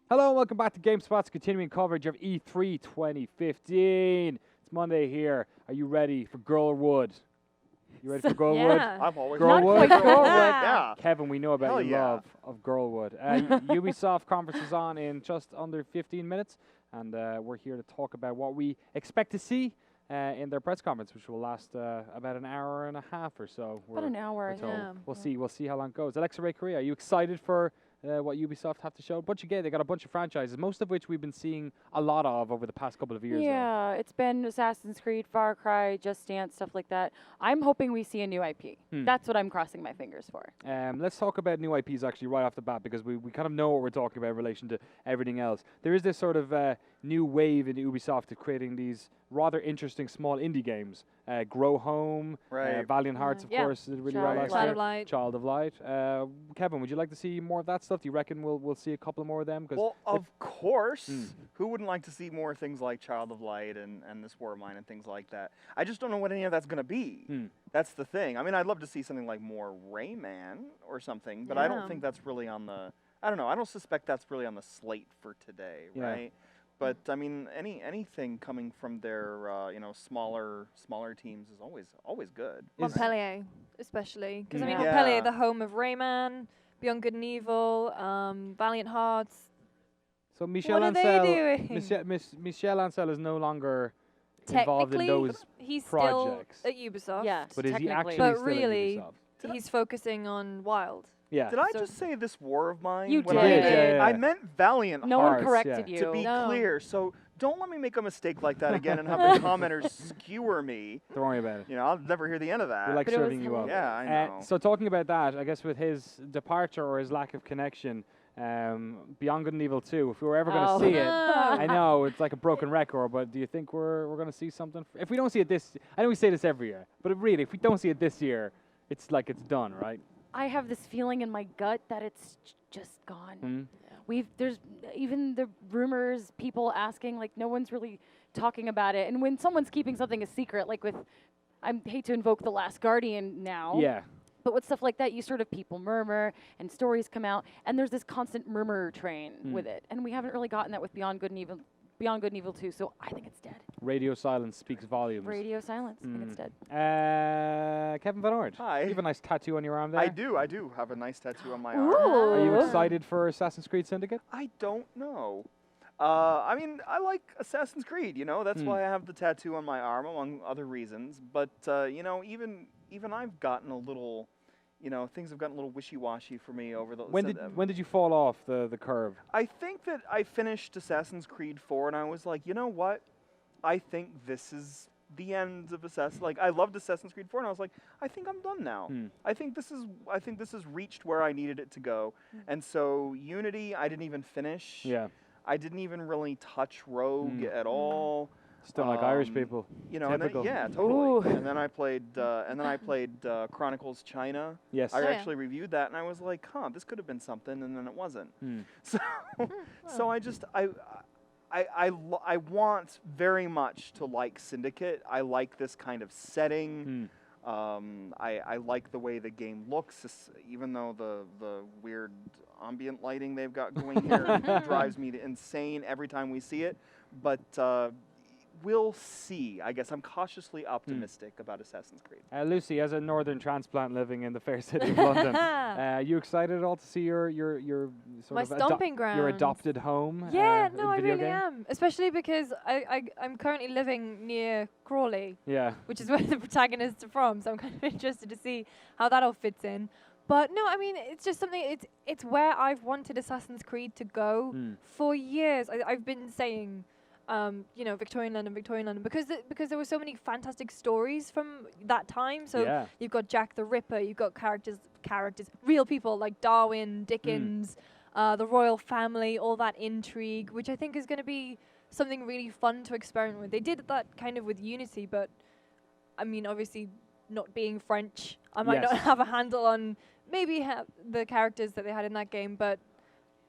Hello and welcome back to GameSpot's continuing coverage of E3 2015. It's Monday here. Are you ready for Girlwood? You ready for Girlwood? Yeah. I'm always Girlwood? ready for Girlwood. Yeah. Kevin, we know about Hell your yeah. love of Girlwood. Ubisoft conference is on in just under 15 minutes, and we're here to talk about what we expect to see in their press conference, which will last about an hour and a half or so. About an hour, we're told. yeah. We'll see. We'll see how long it goes. Alexa Ray Korea, are you excited for what Ubisoft have to show? They got a bunch of franchises, most of which we've been seeing a lot of over the past couple of years. Yeah, it's been Assassin's Creed, Far Cry, Just Dance, stuff like that. I'm hoping we see a new IP. That's what I'm crossing my fingers for. Let's talk about new IPs actually right off the bat, because we kind of know what we're talking about in relation to everything else. There is this sort of new wave in Ubisoft of creating these rather interesting small indie games. Grow Home, Right. Valiant Hearts, of Yeah. course, did really Child well of last Light. year. Child of Light. Child of Light. Kevin, would you like to see more of that stuff? Do you reckon we'll see a couple more of them? Well, of course. Who wouldn't like to see more things like Child of Light and This War of Mine and things like that? I just don't know what any of that's going to be. That's the thing. I mean, I'd love to see something like more Rayman or something, but I don't think that's really on the... I don't know. I don't suspect that's really on the slate for today, Yeah. right? But I mean, anything coming from their smaller teams is always good. Montpellier, especially. Because, I mean, Yeah. Montpellier, the home of Rayman, Beyond Good and Evil, Valiant Hearts. So Michel What are they Ancel, doing? Michel Ancel is no longer involved in Technically, those he's projects. still at Ubisoft. Yeah, But is he technically. actually But still really, at Ubisoft? he's focusing on Wild. Yeah. Did I So- just say This War of Mine? You when did. I You did, yeah. I meant Valiant No Hearts. one corrected yeah. you. To be No. clear, so don't let me make a mistake like that again and have the commenters skewer me. Don't worry about it. You know, I'll never hear the end of that. We like But it was serving you up. yeah, I know. So talking about that, I guess with his departure or his lack of connection, Beyond Good and Evil 2, if we were ever going Oh. to see it, No. I know it's like a broken record, but do you think we're going to see something? If we don't see it I know we say this every year, but really, if we don't see it this year, it's like it's done, right? I have this feeling in my gut that it's just gone. There's even the rumors, people asking, like no one's really talking about it. And when someone's keeping something a secret, like with, I hate to invoke The Last Guardian now. Yeah. But with stuff like that, you sort of people murmur and stories come out, and there's this constant murmur train with it. And we haven't really gotten that with Beyond Good and Evil 2, so I think it's dead. Radio silence speaks volumes. Radio silence, I think it's dead. Kevin Van Ord. Hi. You have a nice tattoo on your arm there. I do have a nice tattoo on my arm. Are you Ooh. excited for Assassin's Creed Syndicate? I don't know. I mean, I like Assassin's Creed, you know, that's why I have the tattoo on my arm, among other reasons. But, you know, even I've gotten a little, you know, things have gotten a little wishy-washy for me over the... When did you fall off the curve? I think that I finished Assassin's Creed 4 and I was like, you know what? I think this is the end of Assassin's... Like, I loved Assassin's Creed 4 and I was like, I think I'm done now. I think this has reached where I needed it to go. And so Unity, I didn't even finish. Yeah. I didn't even really touch Rogue at all. Still like Irish people. You know, and then, Typical. yeah, totally. Ooh. And then I played Chronicles China. Yes. I Oh, yeah. actually reviewed that, and I was like, "Huh, this could have been something," and then it wasn't. So I just I want very much to like Syndicate. I like this kind of setting. I like the way the game looks, even though the weird ambient lighting they've got going here drives me insane every time we see it. But we'll see. I guess I'm cautiously optimistic about Assassin's Creed. Lucy, as a northern transplant living in the fair city of London, are you excited at all to see your sort My of stomping your grounds. adopted home? Yeah, in no, I video really game? am. Especially because I'm currently living near Crawley, Yeah. which is where the protagonists are from. So I'm kind of interested to see how that all fits in. But no, I mean, it's just something, it's where I've wanted Assassin's Creed to go for years. I've been saying, you know, Victorian London, because there were so many fantastic stories from that time. So Yeah. you've got Jack the Ripper, you've got characters, real people like Darwin, Dickens, the royal family, all that intrigue, which I think is going to be something really fun to experiment with. They did that kind of with Unity, but I mean, obviously not being French, I might Yes. not have a handle on maybe the characters that they had in that game, but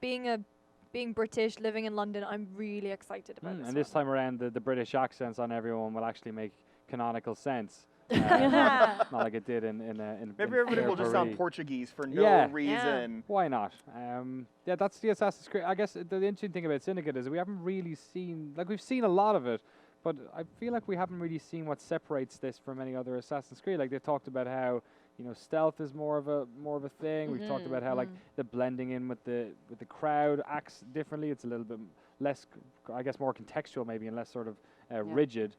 being British, living in London, I'm really excited about this. And this time around, the British accents on everyone will actually make canonical sense. Not like it did in Maybe everybody will just sound Paris. Portuguese for no Yeah. reason. Why not? Yeah, that's the Assassin's Creed. I guess the interesting thing about Syndicate is we haven't really seen, like we've seen a lot of it, but I feel like we haven't really seen what separates this from any other Assassin's Creed. Like they've talked about how stealth is more of a thing. We've talked about how like the blending in with the crowd acts differently. It's a little bit less, I guess, more contextual maybe and less sort of rigid.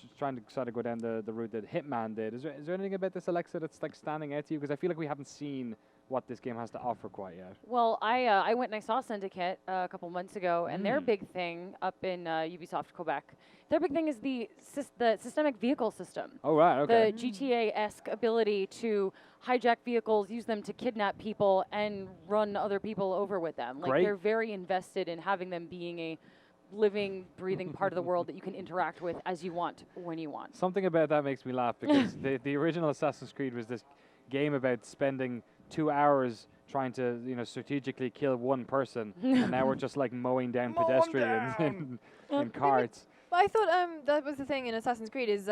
Just trying to sort of go down the route that Hitman did. Is there anything about this, Alexa, that's like standing out to you? Because I feel like we haven't seen what this game has to offer quite yet. Well, I went and I saw Syndicate a couple months ago, and their big thing up in Ubisoft Quebec, their big thing is the systemic vehicle system. Oh, right, okay. The GTA-esque ability to hijack vehicles, use them to kidnap people, and run other people over with them. Like Great. they're very invested in having them being a living, breathing part of the world that you can interact with as you want, when you want. Something about that makes me laugh because the original Assassin's Creed was this game about spending 2 hours trying to strategically kill one person, and now we're just like mowing down pedestrians in carts. But I thought that was the thing in Assassin's Creed is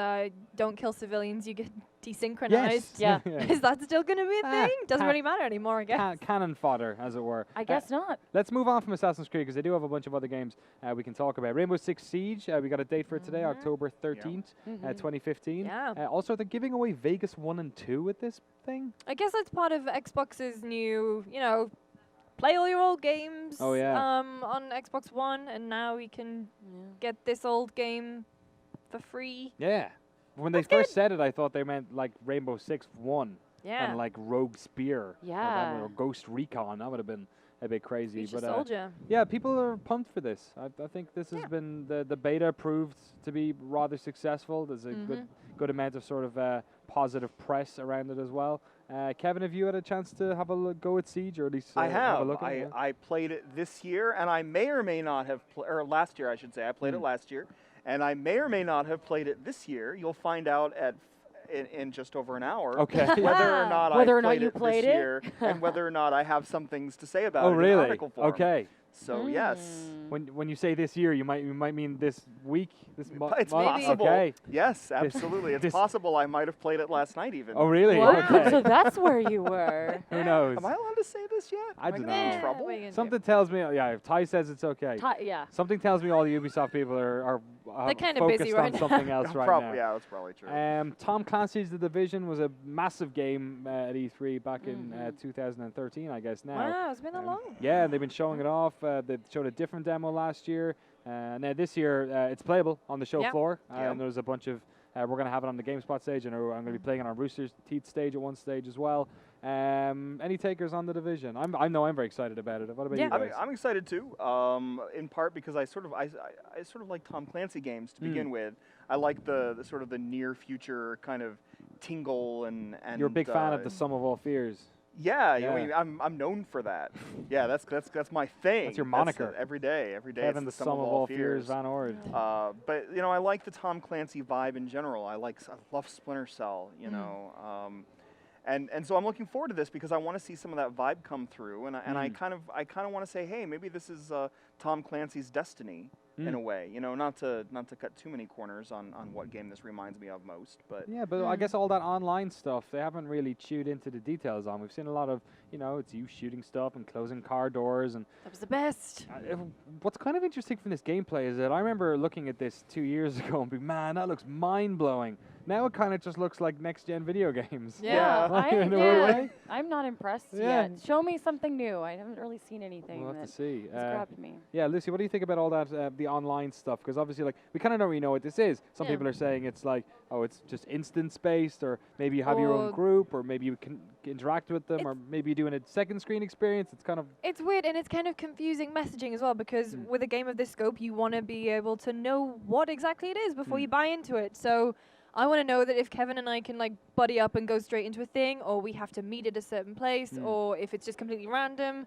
don't kill civilians, you get desynchronized. Yes. Yeah. Is that still going to be a thing? Doesn't really matter anymore, I guess. Cannon fodder, as it were. I guess not. Let's move on from Assassin's Creed because they do have a bunch of other games we can talk about. Rainbow Six Siege, we got a date for it today, October 13th, 2015. Yeah. Also, they're giving away Vegas 1 and 2 with this thing. I guess that's part of Xbox's new, play all your old games Oh, yeah. on Xbox One, and now we can get this old game for free. Yeah. When they first said it, I thought they meant like Rainbow Six 1 Yeah. and like Rogue Spear. Yeah. Or Ghost Recon. That would have been a bit crazy. Future But Soldier. yeah, people are pumped for this. I think this has been the beta proved to be rather successful. There's a good amount of sort of positive press around it as well. Kevin, have you had a chance to have a go at Siege, or at least I have a have. look at it? I played it this year, and I may or may not have, or last year I should say. I played it last year, and I may or may not have played it this year. You'll find out in just over an hour Okay. whether or not Whether I or not played you it played this it? year, and whether or not I have some things to say about Oh, it in really? article form. Okay. So yes, When you say this year, you might mean this week, this month. it's possible. Okay. Yes, absolutely. It's possible I might have played it last night even. Oh, really? Wow, Okay. so that's where you were. Who knows? Am I allowed to say this yet? I Am don't gonna be know. in trouble? What are you gonna do? Something tells me, if Ty says it's okay. Yeah. Something tells me all the Ubisoft people are They're kinda focused busy on right now. something else right now. Yeah, that's probably true. Tom Clancy's The Division was a massive game at E3 back in 2013, I guess now. Wow, it's been that long. Yeah, they've been showing it off. They showed a different demo last year. Now this year, it's playable on the show Yep. floor. Yep. And there's a bunch of, we're going to have it on the GameSpot stage, and I'm going to be playing it on Rooster's Teeth stage at one stage as well. Any takers on The Division? I know I'm very excited about it. What about you guys? I'm excited too. In part because I sort of like Tom Clancy games to begin with. I like the sort of the near future kind of tingle and. You're a big fan of the Sum of All Fears. Yeah, Yeah. I mean, I'm known for that. Yeah, that's my thing. That's your moniker. Every day. Kevin, it's the Sum of All Fears, Van Ord. But I like the Tom Clancy vibe in general. I love Splinter Cell. And so I'm looking forward to this because I want to see some of that vibe come through, and I kind of want to say, hey, maybe this is Tom Clancy's destiny in a way. Not to cut too many corners on what game this reminds me of most, but Yeah, but I guess all that online stuff, they haven't really chewed into the details on. We've seen a lot of, it's you shooting stuff and closing car doors. And That was the best. what's kind of interesting from this gameplay is that I remember looking at this 2 years ago and being, man, that looks mind-blowing. Now it kind of just looks like next-gen video games. Yeah. In a weird way. I'm not impressed Yeah. yet. Show me something new. I haven't really seen anything We'll have that to see. has grabbed me. Yeah, Lucy, what do you think about all that, the online stuff? Because obviously, we kind of don't really know what this is. Some Yeah. people are saying it's like, it's just instance-based, or maybe you have your own group, or maybe you can interact with them, or maybe you're doing a second screen experience. It's kind of... It's weird, and it's kind of confusing messaging as well, because with a game of this scope, you want to be able to know what exactly it is before you buy into it. So I want to know that if Kevin and I can buddy up and go straight into a thing, or we have to meet at a certain place, or if it's just completely random.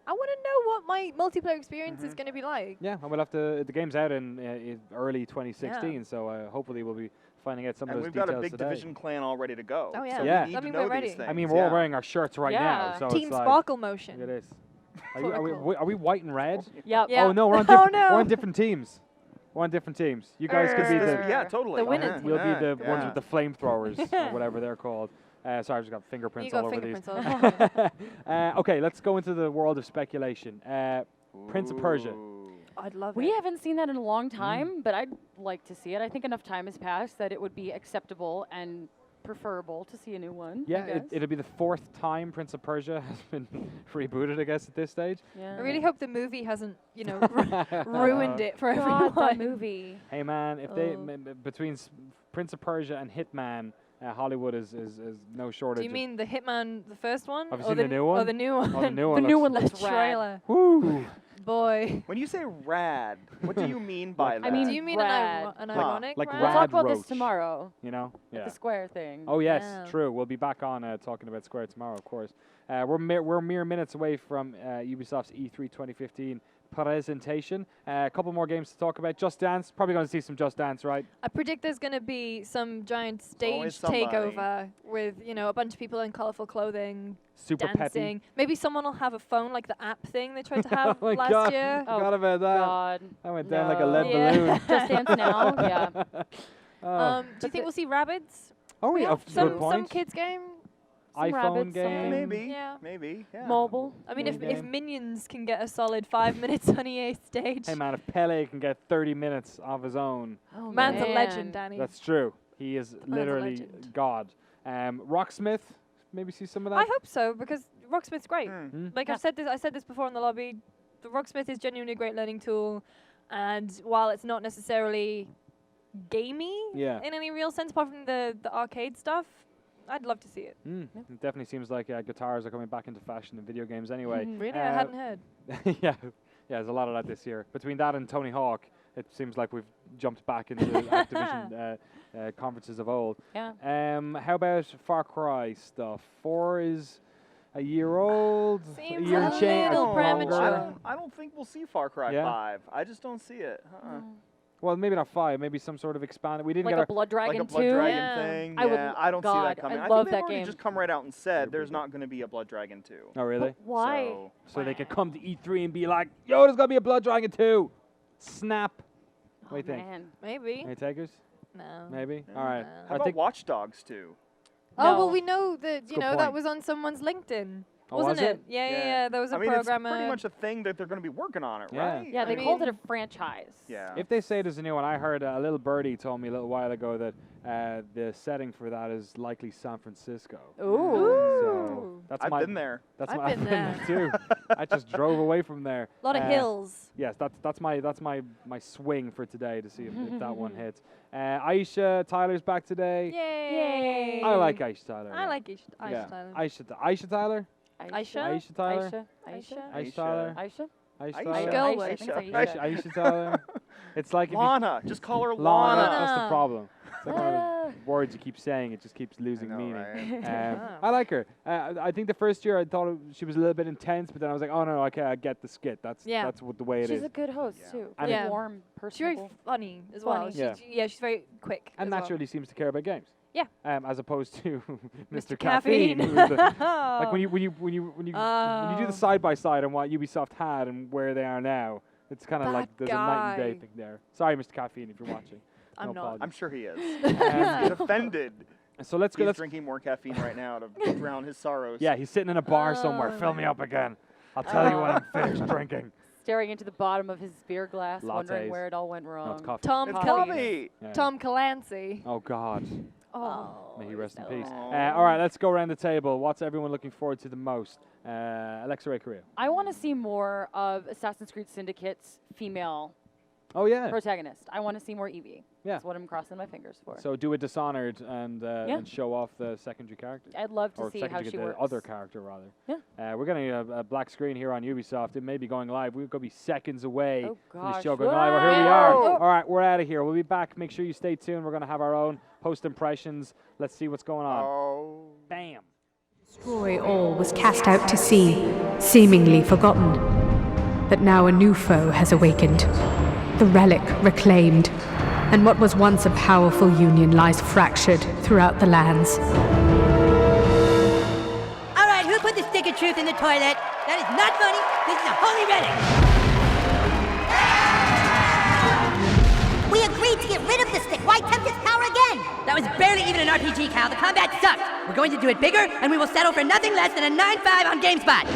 I want to know what my multiplayer experience is going to be like. Yeah, and we'll have to... The game's out in early 2016, so hopefully we'll be finding out some and of those we've got a details big today. Division clan all ready to go. Oh, yeah. So Yeah. we need I to mean, know we're ready. these things. I mean, we're all wearing our shirts right now, Yeah. so Team it's like... Sparkle It motion. is. Are we white and red? Yep. Yeah. Oh, no, we're on, Oh, no. we're on different teams. We're on different teams. You guys could be the. Yeah, totally. The winning Yeah, team. We'll be the yeah. ones with the flamethrowers or whatever they're called. Sorry, I've just got fingerprints You all got over these. fingerprints all over. Okay, let's go into the world of speculation. Prince of Persia. Ooh. I'd love We it. haven't seen that in a long time, but I'd like to see it. I think enough time has passed that it would be acceptable and preferable to see a new one. I Yeah, guess. it'll be the 4th time Prince of Persia has been rebooted, I guess, at this stage. Yeah. I really hope the movie hasn't, ruined it for God, that everyone. movie. Hey man, if they Oh. between Prince of Persia and Hitman, Hollywood is no shortage. Do you mean the Hitman, the first one? Have you or seen the new Or one? the new one? Oh, the new The one. new looks- one The looks rad. trailer. Woo! Boy. When you say rad, what do you mean by Like- that? I mean, Do you mean rad. an Huh. ironic Like rad? We'll talk about Roach. this tomorrow. You know? At Yeah. the Square thing. Oh yes, Yeah. true. We'll be back on talking about Square tomorrow, of course. We're mere minutes away from Ubisoft's E3 2015 presentation. A couple more games to talk about. Just Dance. Probably going to see some Just Dance, right? I predict there's going to be some giant always stage somebody. takeover with, a bunch of people in colorful clothing Super dancing. Maybe someone will have a phone like the app thing they tried to have oh my last God. year. Oh, Forgot about that. God. That went down like a No. lead Yeah. balloon. Just Dance now? Yeah. Oh. Do you think we'll see Rabbids? Oh, yeah. Good Some point. kids game? iPhone rabbits, game. something. Maybe. Yeah. Maybe. Yeah. Mobile. I mean, Mini if game. Minions can get a solid 5 minutes on EA stage, Hey man, if Pele can get 30 minutes of his own, Oh, man's a man. legend, Danny. that's true. He is man's a literally legend. God. Rocksmith, maybe see some of that. I hope so because Rocksmith's great. Hmm. Like Yeah. I said this before in the lobby. The Rocksmith is genuinely a great learning tool, and while it's not necessarily gamey Yeah. in any real sense, apart from the arcade stuff, I'd love to see it. It definitely seems like guitars are coming back into fashion in video games anyway. Mhm. Really, I hadn't heard. yeah, there's a lot of that this year. Between that and Tony Hawk, it seems like we've jumped back into Activision conferences of old. Yeah. How about Far Cry stuff? 4 is a year old. Seems a year a and change. little longer. premature. I don't think we'll see Far Cry Yeah? 5. I just don't see it. Well, maybe not 5. Maybe some sort of expanded. We didn't Like get a Blood Dragon Like a Blood 2. Dragon Yeah. thing. I would yeah, I don't see God, that coming. I I love think they've that already game. just come right out and said there's not going to be a Blood Dragon 2. Oh, really? Why? So, So they could come to E3 and be like, "Yo, there's gonna be a Blood Dragon 2." Snap. Oh, What do you think? man. Maybe. Any takers? No. Maybe. All right. No. how I about think. Watch Dogs 2? Oh No. well, we know that Good that point. was on someone's LinkedIn, Oh, wasn't was it? Yeah. There was a I mean, programmer. it's pretty much a thing that they're going to be working on it, Yeah. right? Yeah, they I called mean, it a franchise. Yeah. If they say there's a new one, I heard a little birdie told me a little while ago that the setting for that is likely San Francisco. Ooh. So that's I've my. been there. That's I've my. been there. too. I just drove away from there. A lot of hills. Yes, that's my swing for today to see if that one hits. Aisha Tyler's back today. Yay! I like Aisha Tyler. I like Aisha yeah. Tyler. Aisha Tyler. Aisha? Aisha Tyler. Aisha. Aisha Tyler. Aisha. Aisha Aisha. Tyler. Girl Aisha. with. I think it's Aisha. Aisha. Aisha Tyler. It's like if you, Lana. Just call her Lana. Lana. That's the Lana. problem. It's like one of Lana. those words you keep saying, it just keeps I losing know, meaning. right? I like her. I think the first year I thought she was a little bit intense, but then I was like, oh no, okay, I get the skit. That's what the way it She's is. a good host Yeah. too. And Very it- warm, She's very personable. funny as well. Funny. Yeah. She's very quick. And as well. naturally seems to care about games. Yeah. As opposed to Mr. Mr. Caffeine. Caffeine. who is the- like when you do the Oh. side by side on what Ubisoft had and where they are now, it's kind of That like there's a night and day guy. thing there. Sorry, Mr. Caffeine, if you're watching. I'm No not. apologies. I'm sure he is. Um, He's offended. So let's go. He's Let's drinking more caffeine right now to drown his sorrows. Yeah, he's sitting in a bar somewhere. Fill me up again. I'll tell you when I'm finished drinking. Staring into the bottom of his beer glass, Lattes. wondering where it all went wrong. No, it's coffee. Tom It's Coffee. Bobby. Yeah. Tom Clancy. Oh God. Oh, May he rest in so peace. bad. All right, let's go around the table. What's everyone looking forward to the most? Alexa Ray Korea. I want to see more of Assassin's Creed Syndicate's female Oh yeah. protagonist. I want to see more Evie. Yeah. That's what I'm crossing my fingers for. So do a Dishonored and show off the secondary characters. I'd love to Or see how secondary, she the works. other character rather. Yeah. We're getting a black screen here on Ubisoft. It may be going live. We're going to be seconds away Oh from the gosh. show going live. Oh, here we are. Whoa. All right, we're out of here. We'll be back. Make sure you stay tuned. We're going to have our own post impressions. Let's see what's going on. Oh. Bam. Destroy all was cast out to sea, seemingly forgotten. But now a new foe has awakened. The relic reclaimed, and what was once a powerful union lies fractured throughout the lands. All right, who put the stick of truth in the toilet? That is not funny. This is a holy relic. an RPG, Cal. The combat sucks. We're going to do it bigger, and we will settle for nothing less than a 9.5 on GameSpot.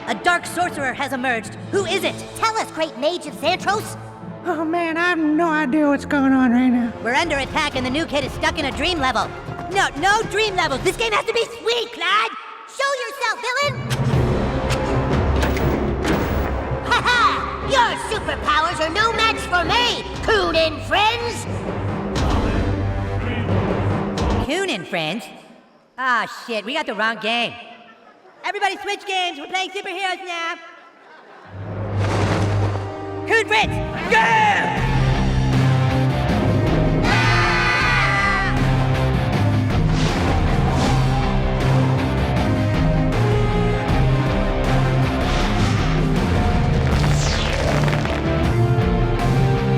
A dark sorcerer has emerged. Who is it? Tell us, great mage of Xantros. Oh man, I have no idea what's going on right now. We're under attack, and the new kid is stuck in a dream level. No dream levels. This game has to be sweet, Clyde. Show yourself, villain! Ha-ha! Your superpowers are no match for me, Coon and friends! Coon and friends? Ah, shit, we got the wrong game. Everybody switch games. We're playing superheroes now. Coon friends, go!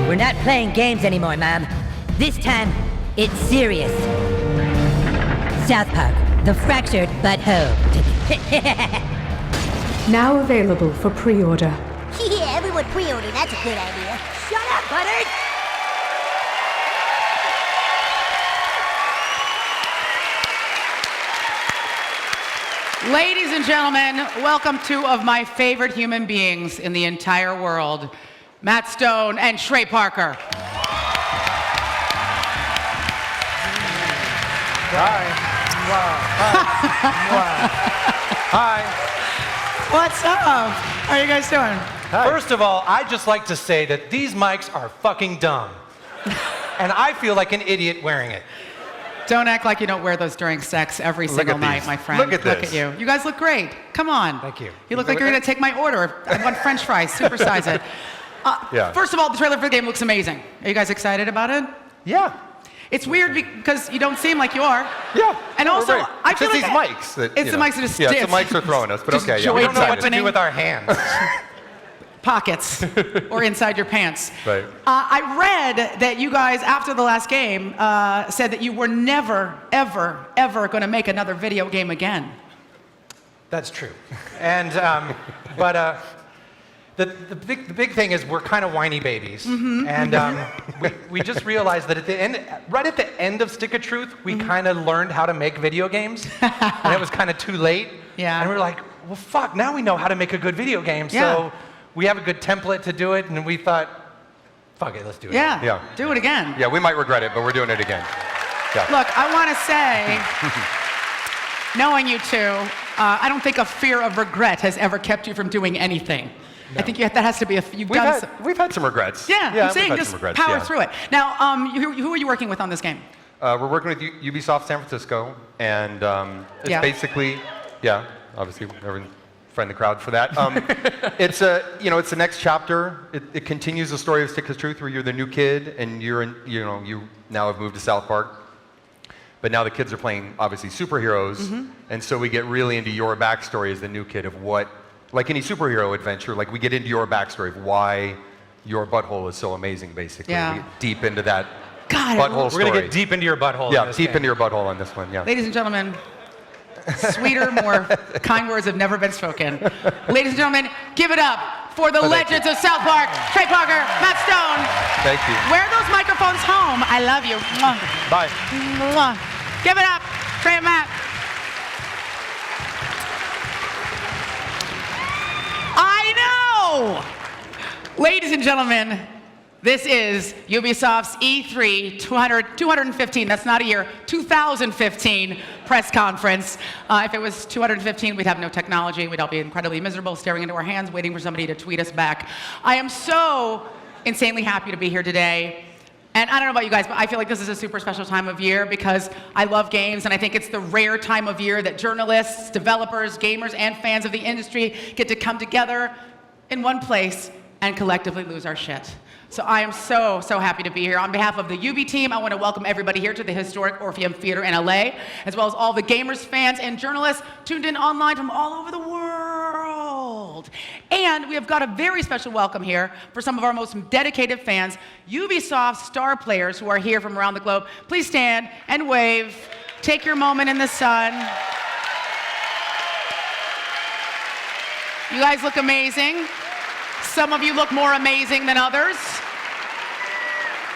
We're not playing games anymore, Mom. This time, it's serious. South Park, the fractured but whole. Now available for pre-order. Yeah, everyone pre-order. That's a good idea. Shut up, Butters! Ladies and gentlemen, welcome two of my favorite human beings in the entire world, Matt Stone and Trey Parker. Hi. What's up? How are you guys doing? First of all, I'd just like to say that these mics are fucking dumb. And I feel like an idiot wearing it. Don't act like you don't wear those during sex every single night, these. my friend. Look at Look this. at you. You guys look great. Come on. Thank you. You look like you're going to take my order. I want French fries. Supersize it. Yeah. First of all, the trailer for the game looks amazing. Are you guys excited about it? Yeah. It's weird because you don't seem like you are. Yeah. And also, Right. I It's feel just like these mics that, it's you the know. mics that just Yeah, it's the mics are throwing us, but just okay. Yeah, joy we don't know what to happening. do with our hands. Pockets or inside your pants. Right. I read that you guys, after the last game, said that you were never, ever, ever going to make another video game again. That's true. And, but the big thing is we're kind of whiny babies. And we just realized that at the end, right at the end of Stick of Truth, we kind of learned how to make video games. And it was kind of too late. Yeah. And we were like, well, fuck, now we know how to make a good video game. Yeah. So we have a good template to do it. And we thought, fuck it, let's do it. Yeah. Yeah. Do it again. Yeah, we might regret it, but we're doing it again. Yeah. Look, I want to say, knowing you two, I don't think a fear of regret has ever kept you from doing anything. I think that has to be We've had some regrets. Yeah, I'm saying we've had just some regrets, power yeah. through it. Now, who are you working with on this game? We're working with Ubisoft San Francisco, and it's Yeah. basically, yeah, obviously, everyone friend the crowd for that. It's it's the next chapter. It continues the story of Stick of Truth, where you're the new kid, and you now have moved to South Park. But now the kids are playing, obviously, superheroes, and so we get really into your backstory as the new kid of what, like any superhero adventure, like we get into your backstory of why your butthole is so amazing, basically. Yeah. We get deep into that God, butthole We're story. going to get deep into your butthole. Yeah, in this deep game. into your butthole on this one, yeah. Ladies and gentlemen, sweeter, more kind words have never been spoken. Ladies and gentlemen, give it up for the legends of South Park, Trey Parker, Matt Stone. Thank you. Wear those microphones home. I love you. Mwah. Bye. Mwah. Give it up, Trey and Matt. I know! Ladies and gentlemen, this is Ubisoft's E3 215, that's not a year, 2015 press conference. If it was 215, we'd have no technology. We'd all be incredibly miserable, staring into our hands, waiting for somebody to tweet us back. I am so insanely happy to be here today. And I don't know about you guys, but I feel like this is a super special time of year because I love games, and I think it's the rare time of year that journalists, developers, gamers, and fans of the industry get to come together in one place and collectively lose our shit. So I am so, so happy to be here. On behalf of the UB team, I want to welcome everybody here to the historic Orpheum Theater in LA, as well as all the gamers, fans, and journalists tuned in online from all over the world. And we have got a very special welcome here for some of our most dedicated fans, Ubisoft star players who are here from around the globe. Please stand and wave. Take your moment in the sun. You guys look amazing. Some of you look more amazing than others.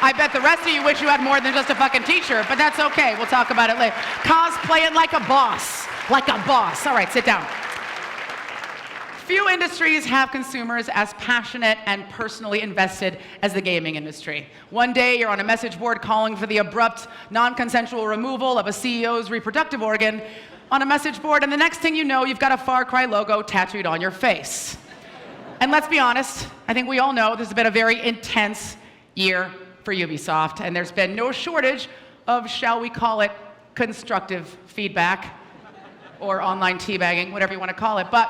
I bet the rest of you wish you had more than just a fucking t-shirt, but that's okay. We'll talk about it later. Cosplay it like a boss. Like a boss. All right, sit down. Few industries have consumers as passionate and personally invested as the gaming industry. One day, you're on a message board calling for the abrupt, non-consensual removal of a CEO's reproductive organ on a message board, and the next thing you know, you've got a Far Cry logo tattooed on your face. And let's be honest, I think we all know this has been a very intense year for Ubisoft, and there's been no shortage of, shall we call it, constructive feedback, or online teabagging, whatever you want to call it. But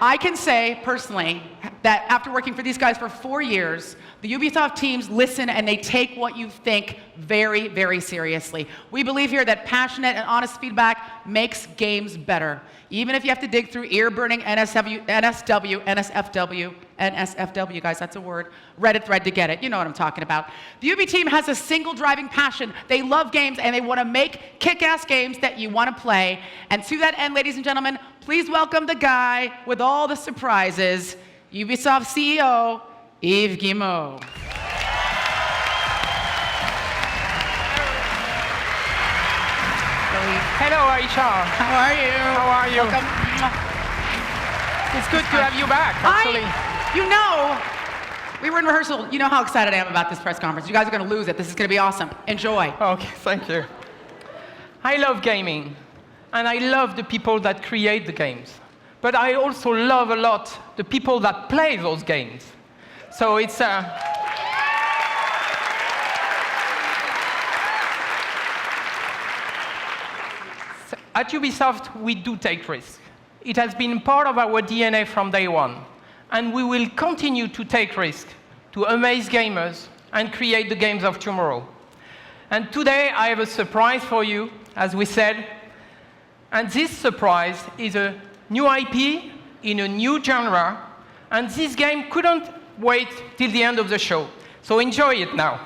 I can say personally that after working for these guys for 4 years, the Ubisoft teams listen and they take what you think very, very seriously. We believe here that passionate and honest feedback makes games better. Even if you have to dig through ear-burning NSFW, guys, that's a word, Reddit thread to get it. You know what I'm talking about. The Ubi team has a single driving passion. They love games and they want to make kick-ass games that you want to play. And to that end, ladies and gentlemen, please welcome the guy with all the surprises, Ubisoft CEO, Yves Guillemot. Hello, Aisha. How are you? How are you? Welcome. It's good to have you back, actually. You know, we were in rehearsal. You know how excited I am about this press conference. You guys are going to lose it. This is going to be awesome. Enjoy. Okay, thank you. I love gaming, and I love the people that create the games. But I also love a lot the people that play those games. So it's At Ubisoft, we do take risks. It has been part of our DNA from day one. And we will continue to take risks to amaze gamers and create the games of tomorrow. And today, I have a surprise for you, as we said. And this surprise is a new IP in a new genre. And this game couldn't wait till the end of the show. So enjoy it now.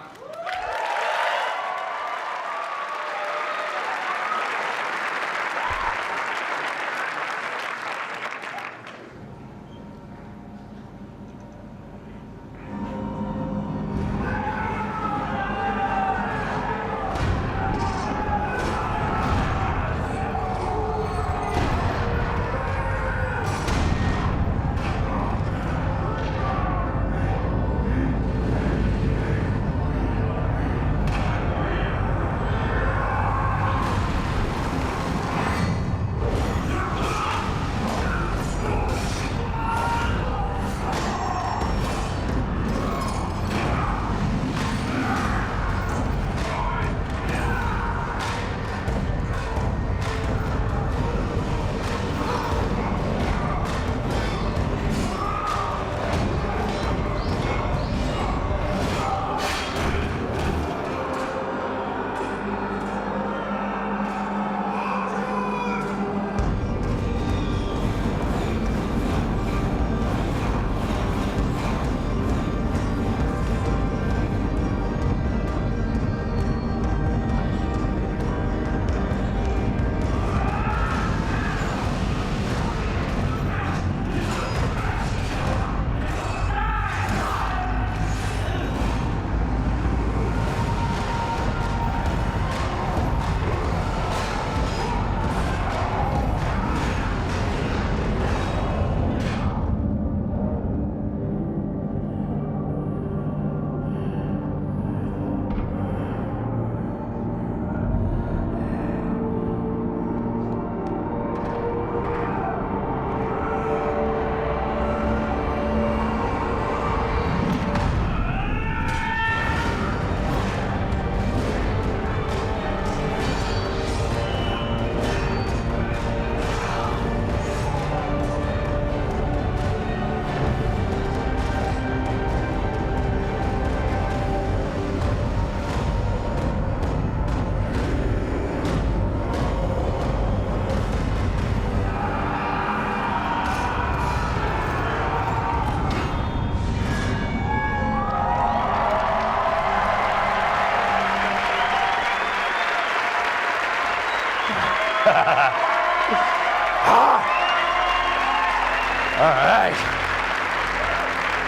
All right.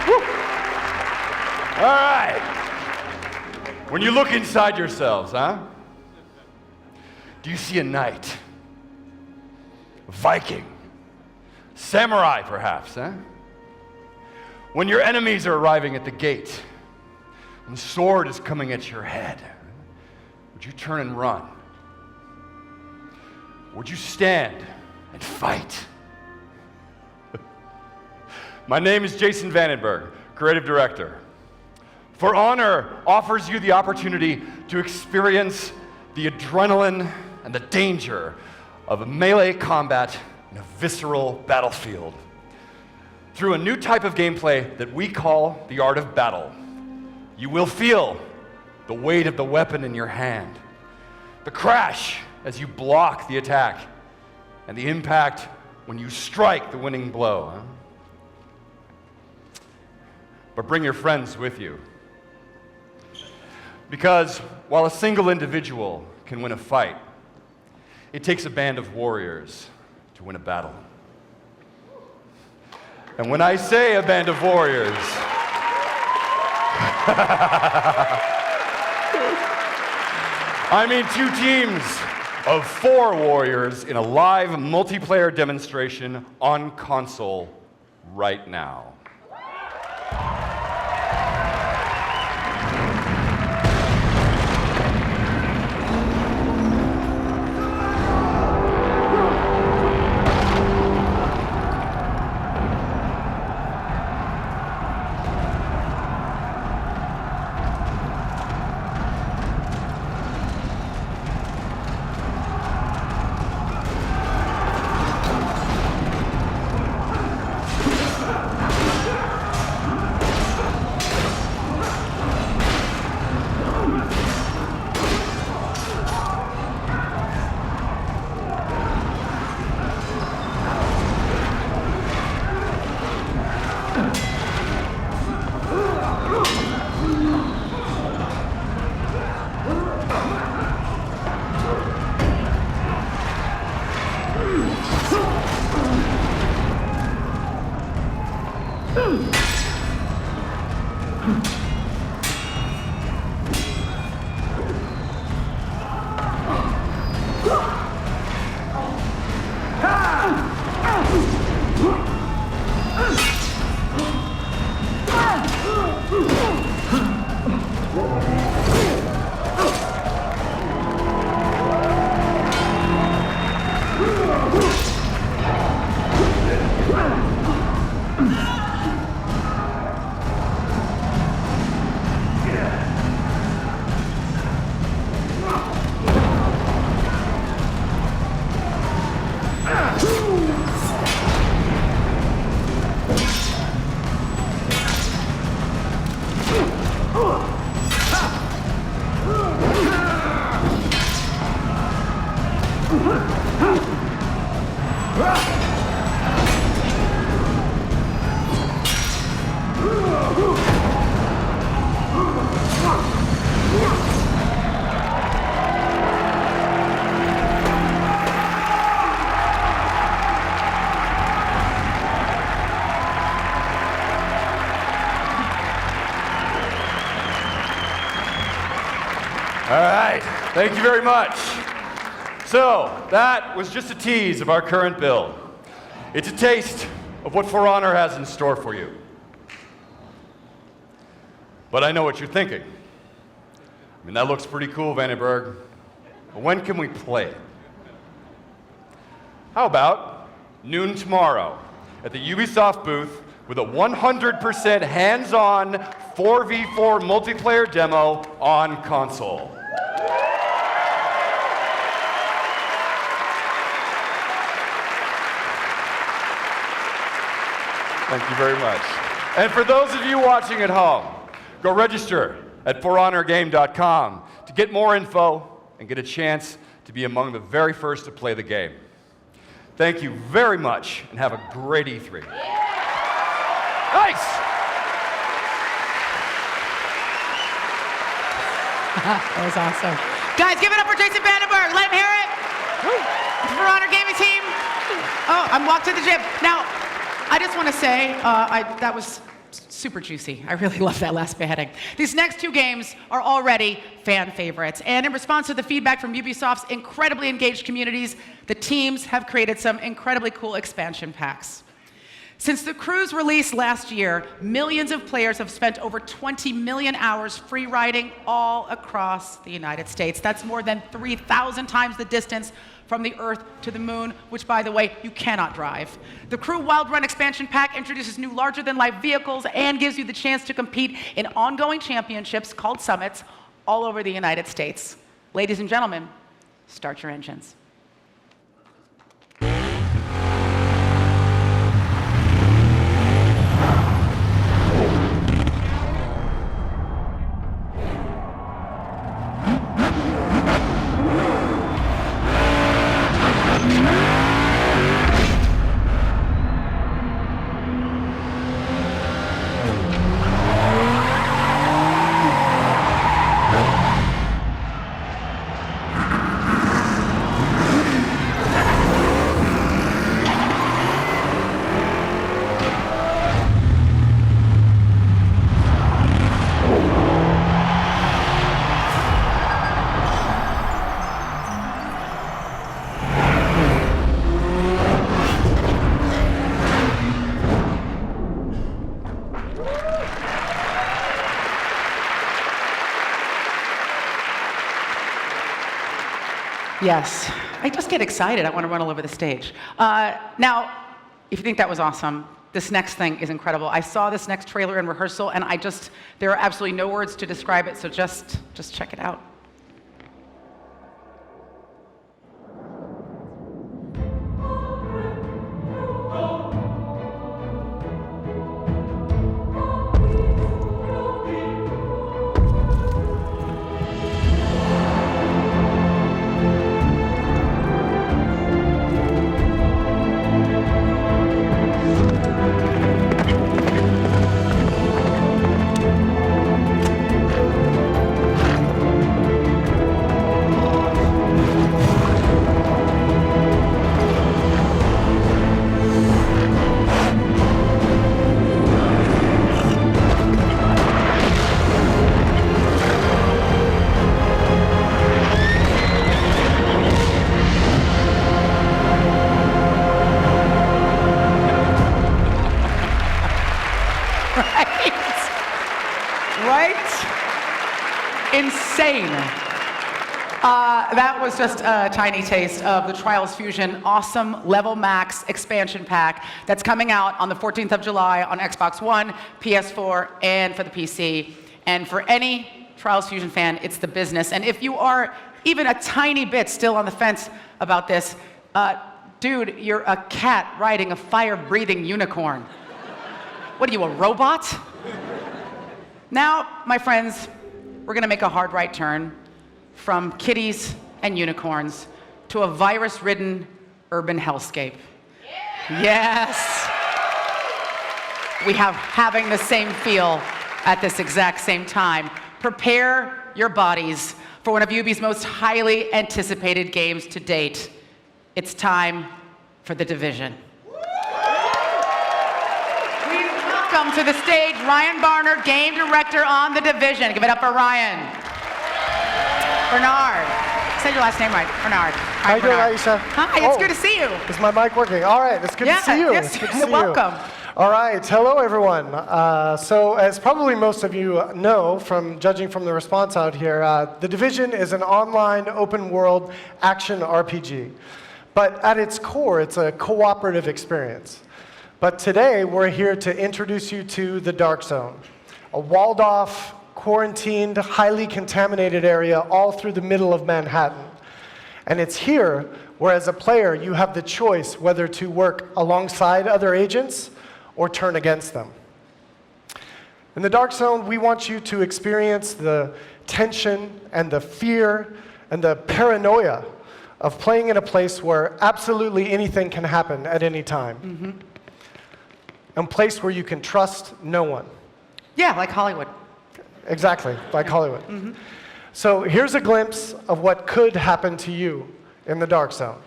Woo. All right. When you look inside yourselves, huh? Do you see a knight? A Viking? Samurai, perhaps, huh? When your enemies are arriving at the gate, when the sword is coming at your head, would you turn and run? Would you stand and fight? My name is Jason Vandenberg, creative director. For Honor offers you the opportunity to experience the adrenaline and the danger of a melee combat in a visceral battlefield. Through a new type of gameplay that we call the art of battle, you will feel the weight of the weapon in your hand, the crash as you block the attack, and the impact when you strike the winning blow. Huh? But bring your friends with you. Because while a single individual can win a fight, it takes a band of warriors to win a battle. And when I say a band of warriors, I mean 2 teams of 4 warriors in a live multiplayer demonstration on console right now. All right, thank you very much. So, that was just a tease of our current build. It's a taste of what For Honor has in store for you. But I know what you're thinking. I mean, that looks pretty cool, Vandenberg. But when can we play it? How about noon tomorrow at the Ubisoft booth with a 100% hands-on 4v4 multiplayer demo on console. Thank you very much. And for those of you watching at home, go register at forhonorgame.com to get more info and get a chance to be among the very first to play the game. Thank you very much and have a great E3. Nice! That was awesome. Guys, give it up for Jason Vandenberg. Let him hear it. For Honor Gaming Team. Oh, I'm walking to the gym. Now, I just want to say, that was super juicy. I really love that last beheading. These next two games are already fan favorites. And in response to the feedback from Ubisoft's incredibly engaged communities, the teams have created some incredibly cool expansion packs. Since the Crew's release last year, millions of players have spent over 20 million hours free riding all across the United States. That's more than 3,000 times the distance from the Earth to the Moon, which, by the way, you cannot drive. The Crew Wild Run expansion pack introduces new larger-than-life vehicles and gives you the chance to compete in ongoing championships called summits all over the United States. Ladies and gentlemen, start your engines. Yes, I just get excited. I want to run all over the stage. Now, if you think that was awesome, this next thing is incredible. I saw this next trailer in rehearsal, and there are absolutely no words to describe it, so just check it out. Insane. That was just a tiny taste of the Trials Fusion Awesome Level Max expansion pack that's coming out on the 14th of July on Xbox One, PS4, and for the PC. And for any Trials Fusion fan, it's the business. And if you are even a tiny bit still on the fence about this, dude, you're a cat riding a fire-breathing unicorn. What are you, a robot? Now, my friends, we're going to make a hard right turn from kitties and unicorns to a virus-ridden urban hellscape. Yes! We have having the same feel at this exact same time. Prepare your bodies for one of Ubi's most highly anticipated games to date. It's time for The Division. Welcome to the stage, Ryan Barner, game director on The Division. Give it up for Ryan. Bernard. Say your last name right. Bernard. How you doing, Aisha? Hi, it's good to see you. Is my mic working? All right, it's good to see you. Yes, it's good to see welcome. All right, hello everyone. So as probably most of you know, from judging from the response out here, The Division is an online open world action RPG. But at its core, it's a cooperative experience. But today, we're here to introduce you to the Dark Zone, a walled-off, quarantined, highly contaminated area all through the middle of Manhattan. And it's here where, as a player, you have the choice whether to work alongside other agents or turn against them. In the Dark Zone, we want you to experience the tension and the fear and the paranoia of playing in a place where absolutely anything can happen at any time. Mm-hmm. A place where you can trust no one. Yeah, like Hollywood. Exactly, like Hollywood. Mm-hmm. So here's a glimpse of what could happen to you in the Dark Zone.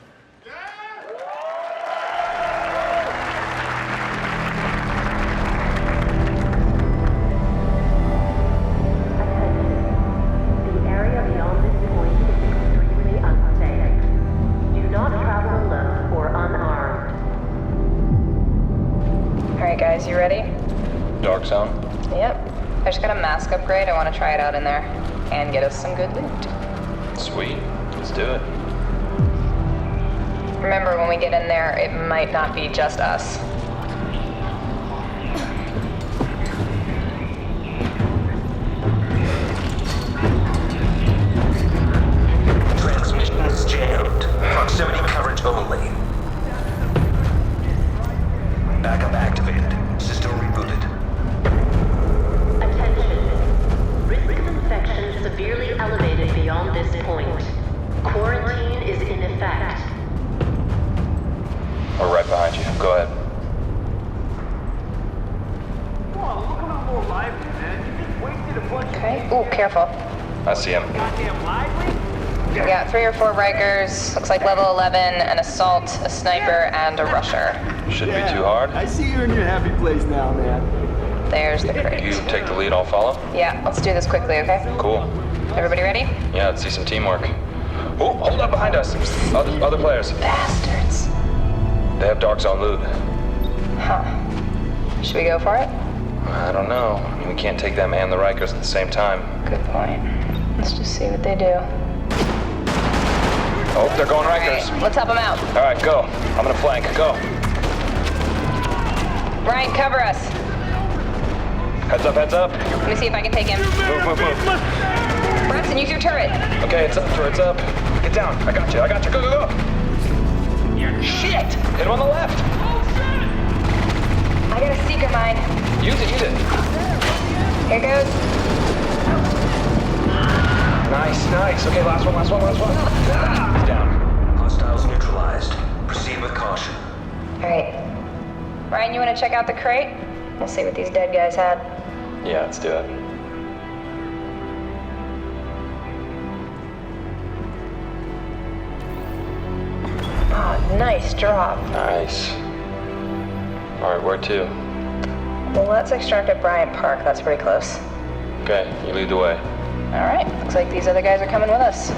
Yep. I just got a mask upgrade. I want to try it out in there and get us some good loot. Sweet. Let's do it. Remember, when we get in there, it might not be just us. Transmissions jammed. Proximity coverage only. Backup activated. System rebooted. Attention. Risk of infection severely elevated beyond this point. Quarantine is in effect. We're right behind you. Go ahead. Okay. Ooh, careful. I see him. We got 3 or 4 Rikers, looks like level 11, an assault, a sniper, and a rusher. Shouldn't be too hard. I see you're in your happy place now, man. There's the crate. You take the lead, I'll follow. Yeah, let's do this quickly, okay? Cool. Everybody ready? Yeah, let's see some teamwork. Oh, hold up behind us. Other players. Bastards. They have Dark Zone loot. Huh. Should we go for it? I don't know. I mean, we can't take them and the Rikers at the same time. Good point. Let's just see what they do. Oh, they're going Rikers. Right, let's help them out. All right, go. I'm gonna flank. Go. Ryan, cover us. Heads up, heads up. Let me see if I can take him. Move. Bronson, use your turret. Okay, it's up, turret's up. Get down. I got you. Go. Shit! Hit him on the left. I got a seeker mine. Use it. Here goes. Nice. Okay, last one. He's down. Hostiles neutralized. Proceed with caution. All right. Ryan, you want to check out the crate? We'll see what these dead guys had. Yeah, let's do it. Oh, nice drop. Nice. All right, where to? Well, let's extract at Bryant Park. That's pretty close. Okay, you lead the way. All right. Looks like these other guys are coming with us.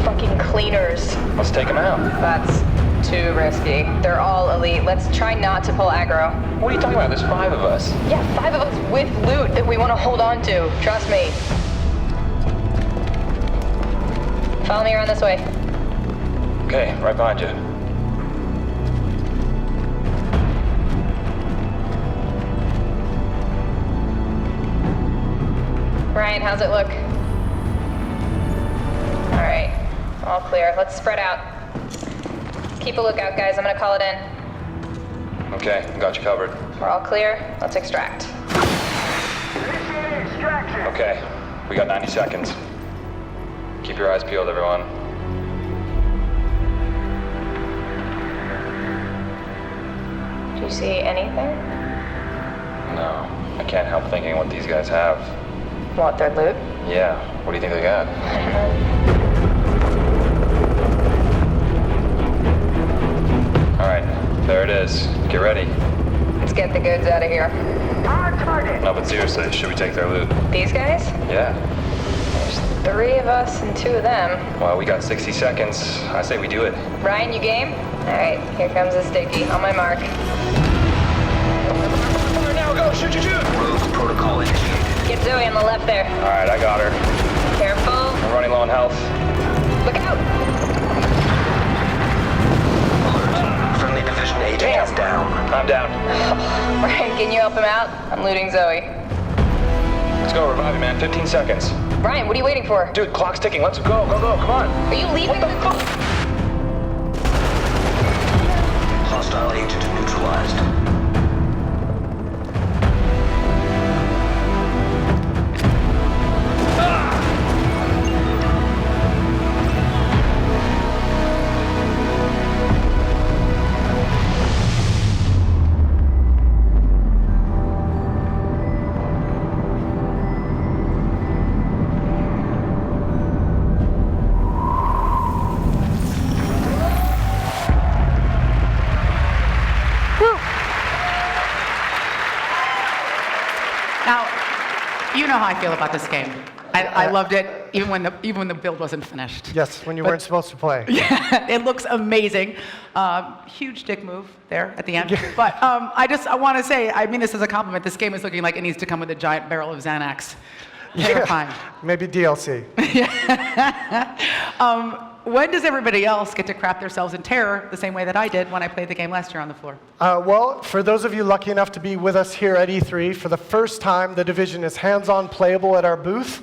Fucking cleaners. Let's take them out. That's too risky. They're all elite. Let's try not to pull aggro. What are you talking about? There's 5 of us. Yeah, 5 of us with loot that we want to hold on to. Trust me. Follow me around this way. Okay, right behind you. Ryan, how's it look? All right, all clear. Let's spread out. Keep a lookout, guys. I'm gonna call it in. Okay, got you covered. We're all clear. Let's extract. Okay, we got 90 seconds. Keep your eyes peeled, everyone. Do you see anything? No, I can't help thinking what these guys have. What, their loot? Yeah, what do you think they got? All right, there it is. Get ready. Let's get the goods out of here. No, but seriously, should we take their loot? These guys? Yeah. There's 3 of us and 2 of them. Well, we got 60 seconds. I say we do it. Ryan, you game? All right, here comes the sticky. On my mark. Now go, shoot. Rogue protocol initiated. Get Zoe on the left there. All right, I got her. Careful. I'm running low on health. Look out! Friendly division agent is down. I'm down. Ryan, can you help him out? I'm looting Zoe. Let's go, revive him, man. 15 seconds. Ryan, what are you waiting for? Dude, clock's ticking. Let's go. Come on. Are you leaving? What the fuck? Hostile agent neutralized. Now, you know how I feel about this game. I loved it, even when the build wasn't finished. Yes, when you weren't supposed to play. Yeah, it looks amazing. Huge dick move there at the end. But I want to say, I mean this as a compliment. This game is looking like it needs to come with a giant barrel of Xanax. Terrifying. Maybe DLC. When does everybody else get to crap themselves in terror the same way that I did when I played the game last year on the floor? Well, for those of you lucky enough to be with us here at E3, for the first time, The Division is hands-on playable at our booth.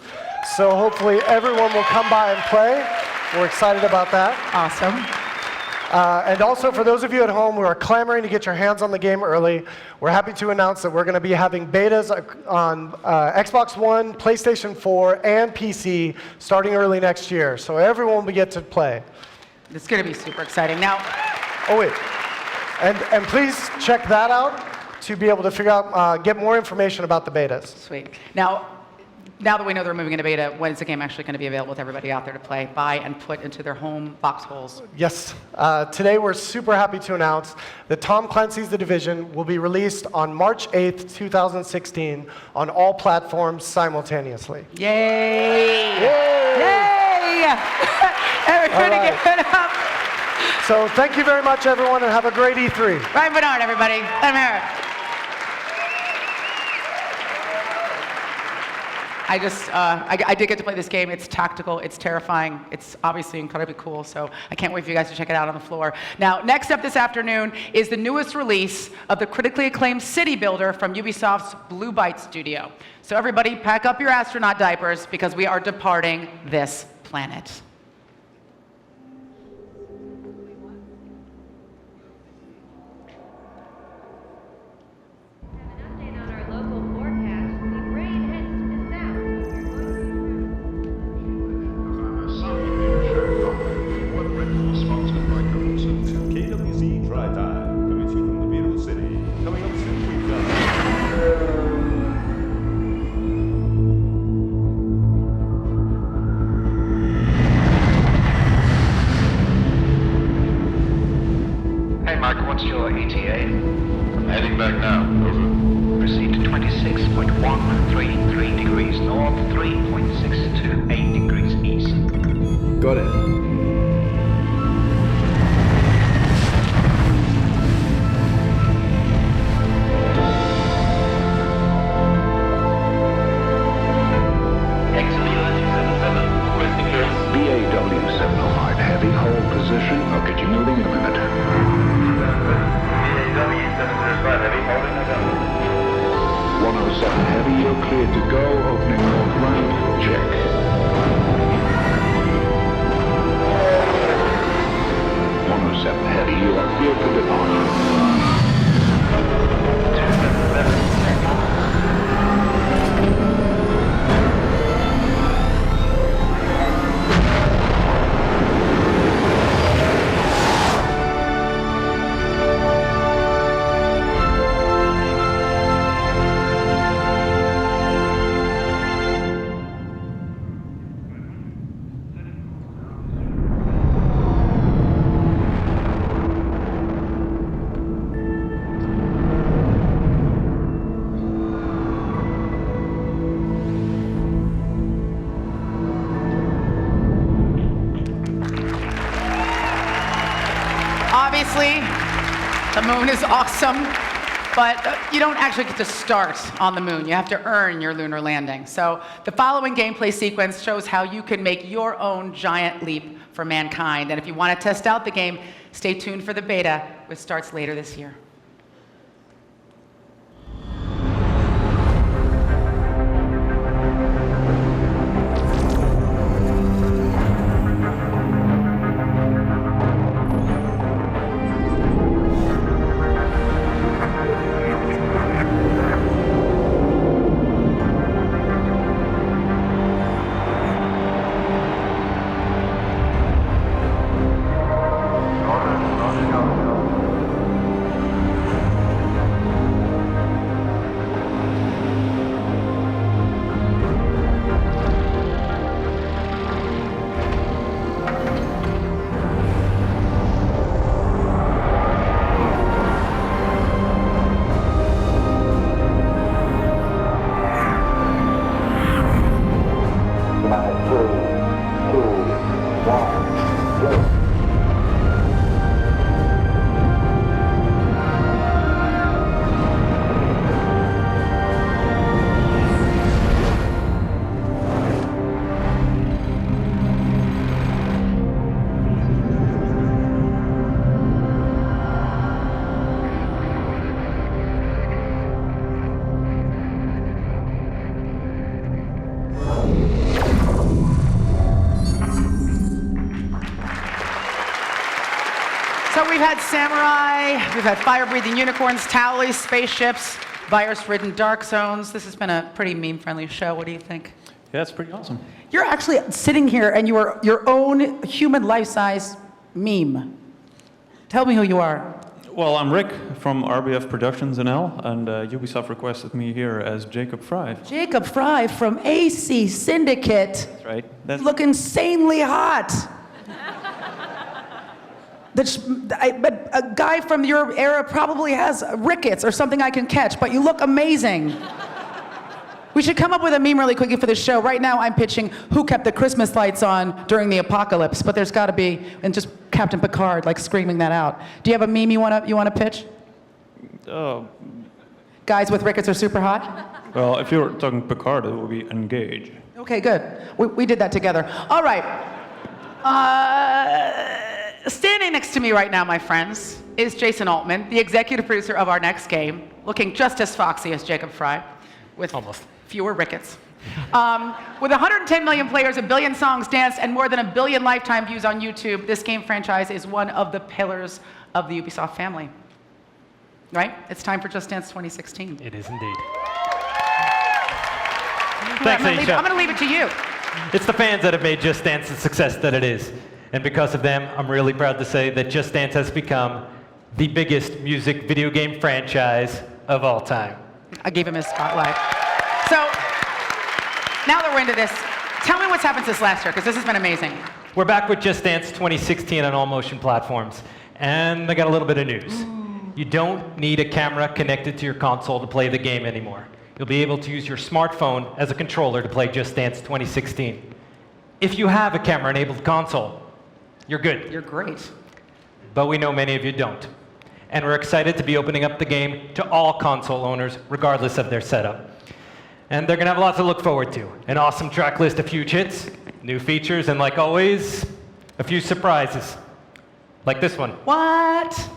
So hopefully everyone will come by and play. We're excited about that. Awesome. And also, for those of you at home who are clamoring to get your hands on the game early, we're happy to announce that we're going to be having betas on Xbox One, PlayStation 4, and PC starting early next year. So everyone will get to play. It's going to be super exciting. Now, oh wait, and please check that out to be able to figure out, get more information about the betas. Sweet. Now that we know they're moving into beta, when is the game actually going to be available with everybody out there to play, buy, and put into their home box holes? Yes. Today we're super happy to announce that Tom Clancy's The Division will be released on March 8th, 2016 on all platforms simultaneously. Yay! Yay! Yay! Everybody give it up. So thank you very much, everyone, and have a great E3. Ryan Bernard, everybody. I'm here. I did get to play this game. It's tactical, it's terrifying, it's obviously incredibly cool, so I can't wait for you guys to check it out on the floor. Now, next up this afternoon is the newest release of the critically acclaimed City Builder from Ubisoft's Blue Byte studio. So everybody, pack up your astronaut diapers because we are departing this planet. What's your ETA? I'm heading back now. Over. Proceed to 26.133 degrees north, 3.628 degrees east. Got it. BAW-705 heavy, hold position. I'll get you moving in a minute. BAW-705 heavy, holding it up. 107 heavy, you're cleared to go. Opening north ramp, check. 107 heavy, you are cleared for departure. 277. Obviously, the moon is awesome, but you don't actually get to start on the moon. You have to earn your lunar landing. So the following gameplay sequence shows how you can make your own giant leap for mankind. And if you want to test out the game, stay tuned for the beta, which starts later this year. So we've had samurai, we've had fire-breathing unicorns, towelies, spaceships, virus-ridden dark zones. This has been a pretty meme-friendly show. What do you think? Yeah, it's pretty awesome. You're actually sitting here and you are your own human life-size meme. Tell me who you are. Well, I'm Rick from RBF Productions NL, and Ubisoft requested me here as Jacob Fry. Jacob Fry from AC Syndicate. That's right. You look insanely hot. But a guy from your era probably has rickets or something I can catch, but you look amazing. We should come up with a meme really quickly for this show. Right now, I'm pitching who kept the Christmas lights on during the apocalypse, but there's got to be, and just Captain Picard, like screaming that out. Do you have a meme you want to pitch? Guys with rickets are super hot? Well, if you're talking Picard, it will be engage. Okay, good. We did that together. All right. Standing next to me right now, my friends, is Jason Altman, the executive producer of our next game, looking just as foxy as Jacob Fry, with fewer rickets. With 110 million players, 1 billion songs danced, and more than 1 billion lifetime views on YouTube, this game franchise is one of the pillars of the Ubisoft family. Right? It's time for Just Dance 2016. It is indeed. I'm going to leave it to you. It's the fans that have made Just Dance the success that it is. And because of them, I'm really proud to say that Just Dance has become the biggest music video game franchise of all time. I gave him his spotlight. So, now that we're into this, tell me what's happened since last year, because this has been amazing. We're back with Just Dance 2016 on all motion platforms. And I got a little bit of news. You don't need a camera connected to your console to play the game anymore. You'll be able to use your smartphone as a controller to play Just Dance 2016. If you have a camera-enabled console, you're good. You're great. But we know many of you don't. And we're excited to be opening up the game to all console owners, regardless of their setup. And they're gonna have lots to look forward to. An awesome track list of huge hits, new features, and like always, a few surprises. Like this one. What?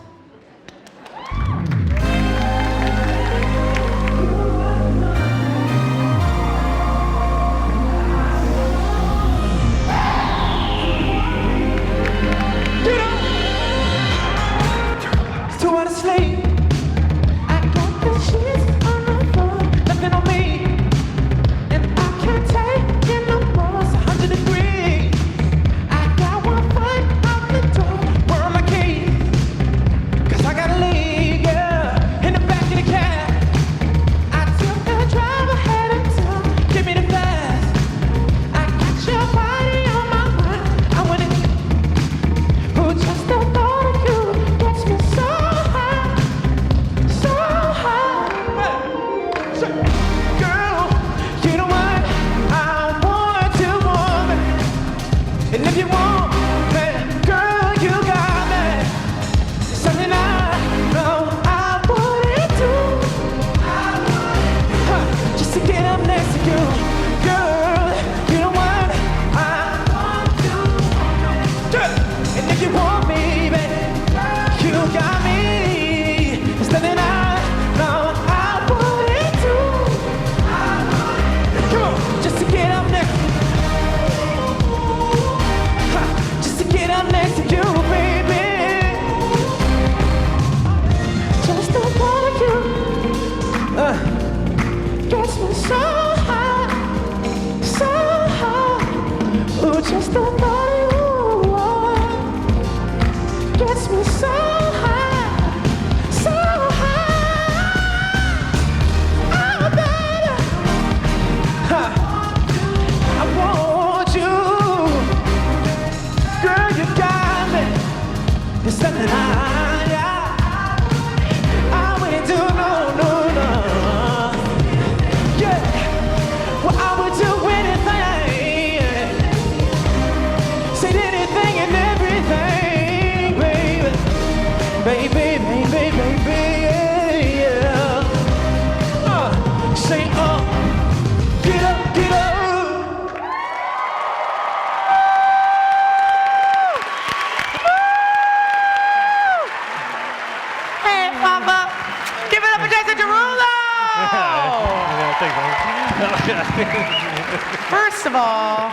First of all,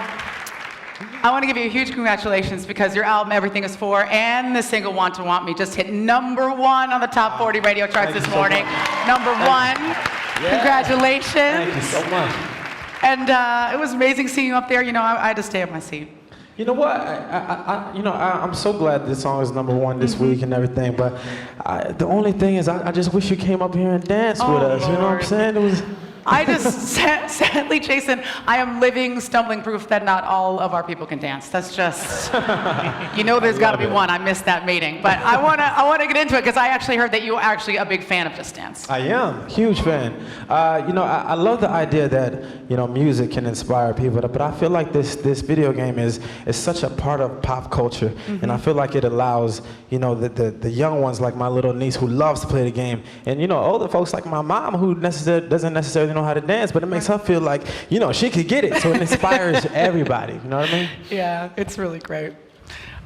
I want to give you a huge congratulations because your album, Everything Is For, and the single Want to Want Me just hit #1 on the top 40 radio charts this morning. #1. Yeah. Congratulations. Thank you so much. And it was amazing seeing you up there. You know, I had to stay at my seat. You know what? I'm so glad this song is #1 this week and everything. But the only thing is, I just wish you came up here and danced with us. Lord. You know what I'm saying? It was. I just, sadly, Jason, I am living stumbling proof that not all of our people can dance. That's just, you know, there's got to be one. I missed that meeting, but I wanna get into it because I actually heard that you are actually a big fan of Just Dance. I am, huge fan. I love the idea that music can inspire people, but I feel like this video game is such a part of pop culture, and I feel like it allows the young ones like my little niece who loves to play the game, and older folks like my mom who doesn't necessarily know how to dance, but it makes her feel like she could get it, so it inspires everybody. You know what I mean? Yeah, it's really great.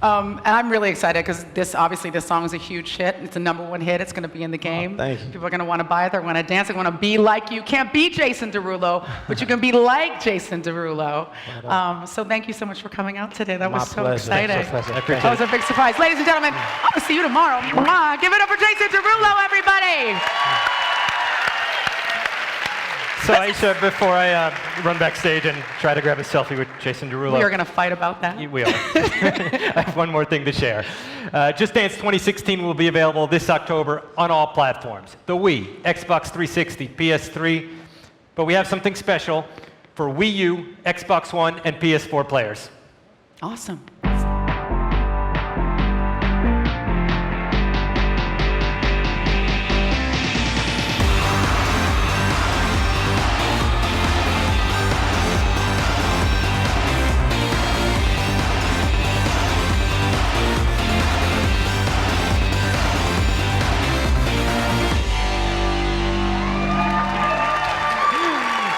And I'm really excited because this song is a huge hit. It's a #1 hit. It's going to be in the game. Thank you. People are going to want to buy it. They're going to dance. They're going to be like you. Can't be Jason Derulo, but you can be like Jason Derulo. So thank you so much for coming out today. That was so exciting. That was a big surprise. Ladies and gentlemen, I'll see you tomorrow. Mwah. Give it up for Jason Derulo, everybody. So Aisha, before I run backstage and try to grab a selfie with Jason Derulo. We are going to fight about that. We are. I have one more thing to share. Just Dance 2016 will be available this October on all platforms. The Wii, Xbox 360, PS3. But we have something special for Wii U, Xbox One, and PS4 players. Awesome.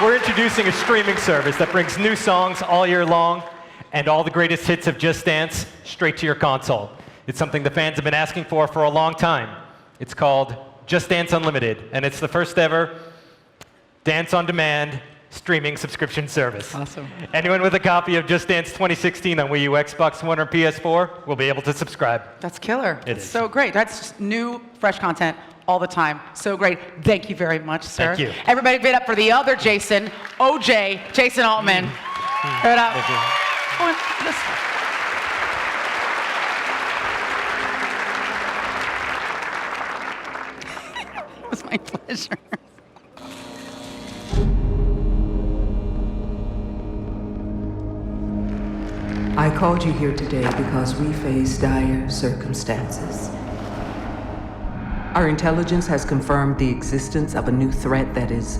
We're introducing a streaming service that brings new songs all year long and all the greatest hits of Just Dance straight to your console. It's something the fans have been asking for a long time. It's called Just Dance Unlimited, and it's the first ever dance on demand streaming subscription service. Awesome. Anyone with a copy of Just Dance 2016 on Wii U, Xbox One, or PS4 will be able to subscribe. That's killer. It's so great. That's just new, fresh content all the time. So great. Thank you very much, sir. Thank you. Everybody give it up for the other Jason, OJ, Jason Altman. Give it up. Thank you. Oh, this. It was my pleasure. I called you here today because we face dire circumstances. Our intelligence has confirmed the existence of a new threat that is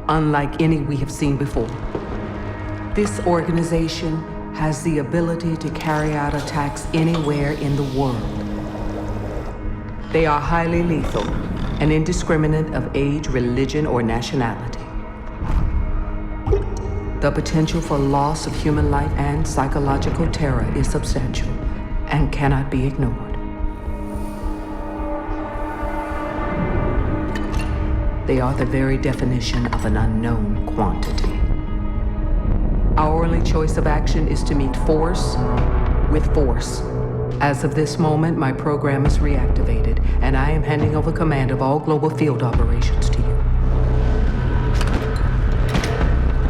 unlike any we have seen before. This organization has the ability to carry out attacks anywhere in the world. They are highly lethal and indiscriminate of age, religion, or nationality. The potential for loss of human life and psychological terror is substantial and cannot be ignored. They are the very definition of an unknown quantity. Our only choice of action is to meet force with force. As of this moment, my program is reactivated, and I am handing over command of all global field operations to you.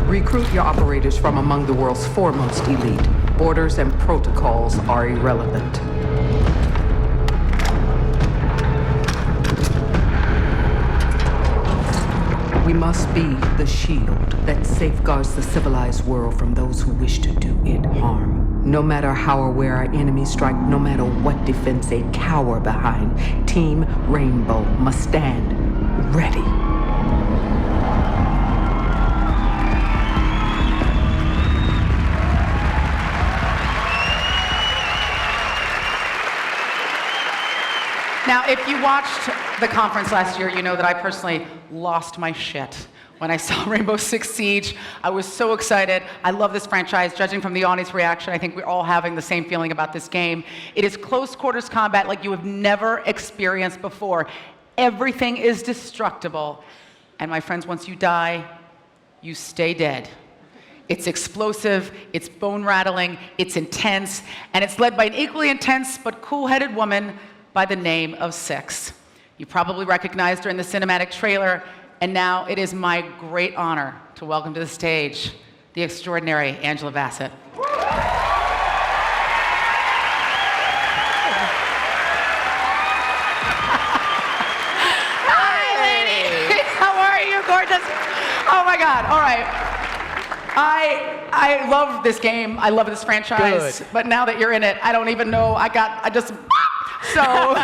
Recruit your operators from among the world's foremost elite. Orders and protocols are irrelevant. We must be the shield that safeguards the civilized world from those who wish to do it harm. No matter how or where our enemies strike, no matter what defense they cower behind, Team Rainbow must stand ready. Now, if you watched the conference last year, you know that I personally lost my shit when I saw Rainbow Six Siege. I was so excited. I love this franchise. Judging from the audience reaction, I think we're all having the same feeling about this game. It is close quarters combat like you have never experienced before. Everything is destructible. And my friends, once you die, you stay dead. It's explosive, it's bone-rattling, it's intense, and it's led by an equally intense but cool-headed woman by the name of Six. You probably recognized her in the cinematic trailer, and now it is my great honor to welcome to the stage the extraordinary Angela Bassett. Hi, lady. How are you, gorgeous? Oh my God! All right. I love this game. I love this franchise. Good. But now that you're in it, I don't even know. So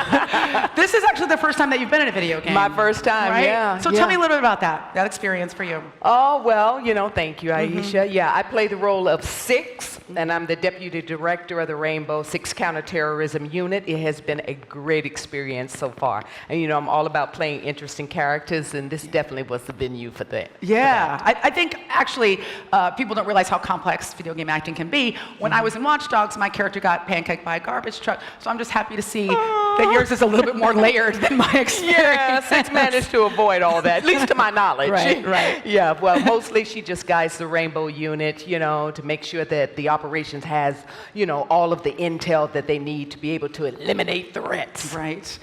this is actually the first time that you've been in a video game. My first time, right? yeah. So tell me a little bit about that experience for you. Oh, well, thank you, Aisha. Yeah, I play the role of Six, and I'm the deputy director of the Rainbow Six Counterterrorism Unit. It has been a great experience so far. And, I'm all about playing interesting characters, and this definitely was the venue for that. Yeah, I think actually people don't realize how complex video game acting can be. When I was in Watch Dogs, my character got pancaked by a garbage truck, so I'm just happy to see that yours is a little bit more layered than my experience. Yeah, Six managed to avoid all that, at least to my knowledge. Right. Yeah, well, mostly she just guides the Rainbow unit, to make sure that the operations has, all of the intel that they need to be able to eliminate threats. Right.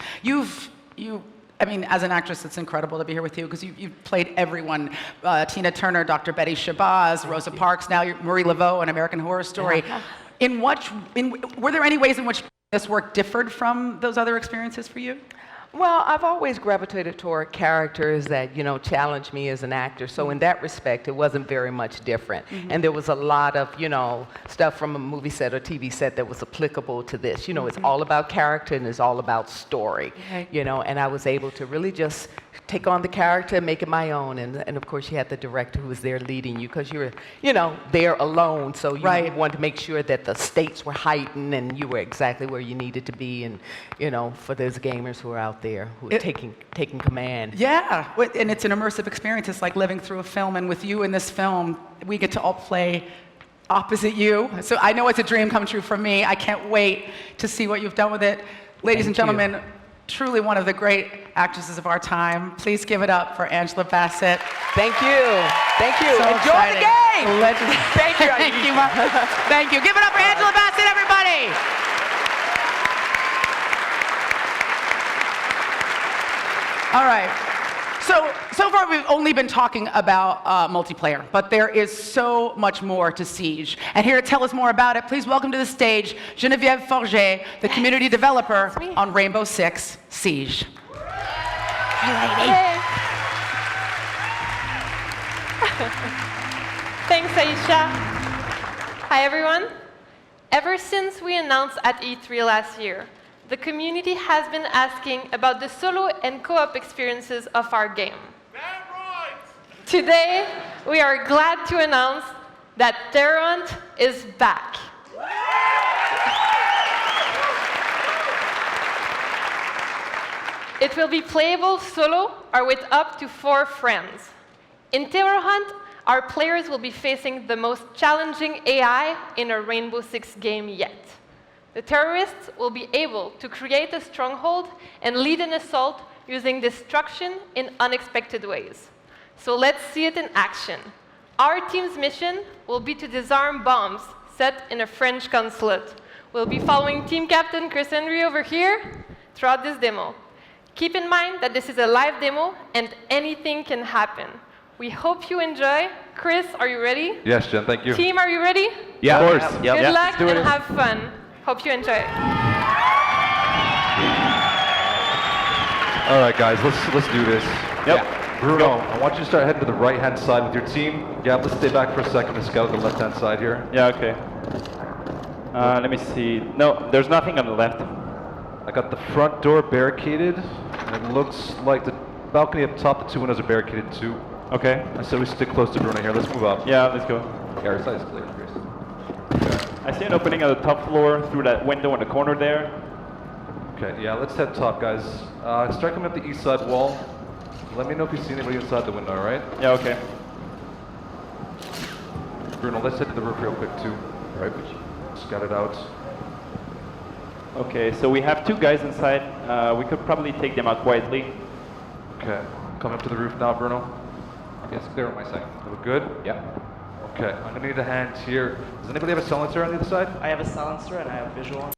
As an actress, it's incredible to be here with you because you've played everyone. Tina Turner, Dr. Betty Shabazz, Rosa Parks, now you're Marie Laveau in American Horror Story. Were there any ways in which this work differed from those other experiences for you? Well, I've always gravitated toward characters that, challenge me as an actor. So in that respect, it wasn't very much different. And there was a lot of, stuff from a movie set or TV set that was applicable to this. It's all about character and it's all about story. And I was able to really just take on the character and make it my own. And of course, you had the director who was there leading you because you were, there alone. So you wanted to make sure that the stakes were heightened and you were exactly where you needed to be. And, for those gamers who are out there who are taking command. Yeah, and it's an immersive experience. It's like living through a film, and with you in this film, we get to all play opposite you. So I know it's a dream come true for me. I can't wait to see what you've done with it. Ladies and gentlemen, truly one of the great actresses of our time. Please give it up for Angela Bassett. Thank you. Thank you. So Enjoy exciting. the game. Legendary. Thank you. Thank you. Thank you. Give it up for Angela Bassett, everybody. All right. So far we've only been talking about multiplayer, but there is so much more to Siege. And here to tell us more about it, please welcome to the stage Geneviève Forget, the community developer on Rainbow Six Siege. Hey, lady. Thanks, Aisha. Hi, everyone. Ever since we announced at E3 last year, the community has been asking about the solo and co-op experiences of our game. Today, we are glad to announce that Terror Hunt is back. It will be playable solo or with up to 4 friends. In Terror Hunt, our players will be facing the most challenging AI in a Rainbow Six game yet. The terrorists will be able to create a stronghold and lead an assault using destruction in unexpected ways. So let's see it in action. Our team's mission will be to disarm bombs set in a French consulate. We'll be following Team Captain Chris Henry over here throughout this demo. Keep in mind that this is a live demo and anything can happen. We hope you enjoy. Chris, are you ready? Yes, Jen, thank you. Team, are you ready? Yeah, of course. Good luck and have fun. Hope you enjoy it. All right, guys, let's do this. Yep. Yeah. Bruno, I want you to start heading to the right-hand side with your team. Yeah, let's stay back for a second to scout the left-hand side here. Yeah, okay. Let me see. No, there's nothing on the left. I got the front door barricaded, and it looks like the balcony up top, the 2 windows are barricaded too. Okay. I said we stick close to Bruno here. Let's move up. Yeah, let's go. Yeah, our side is clear. I see an opening on the top floor through that window in the corner there. Okay, yeah, let's head top, guys. Start coming up the east side wall. Let me know if you see anybody inside the window, all right? Yeah, okay. Bruno, let's head to the roof real quick, too. All right, scout it out. Okay, so we have 2 guys inside. We could probably take them out quietly. Okay, coming up to the roof now, Bruno. Yes, clear on my side. Look good? Yeah. Okay, I'm gonna need a hand here. Does anybody have a silencer on the other side? I have a silencer and I have visual on.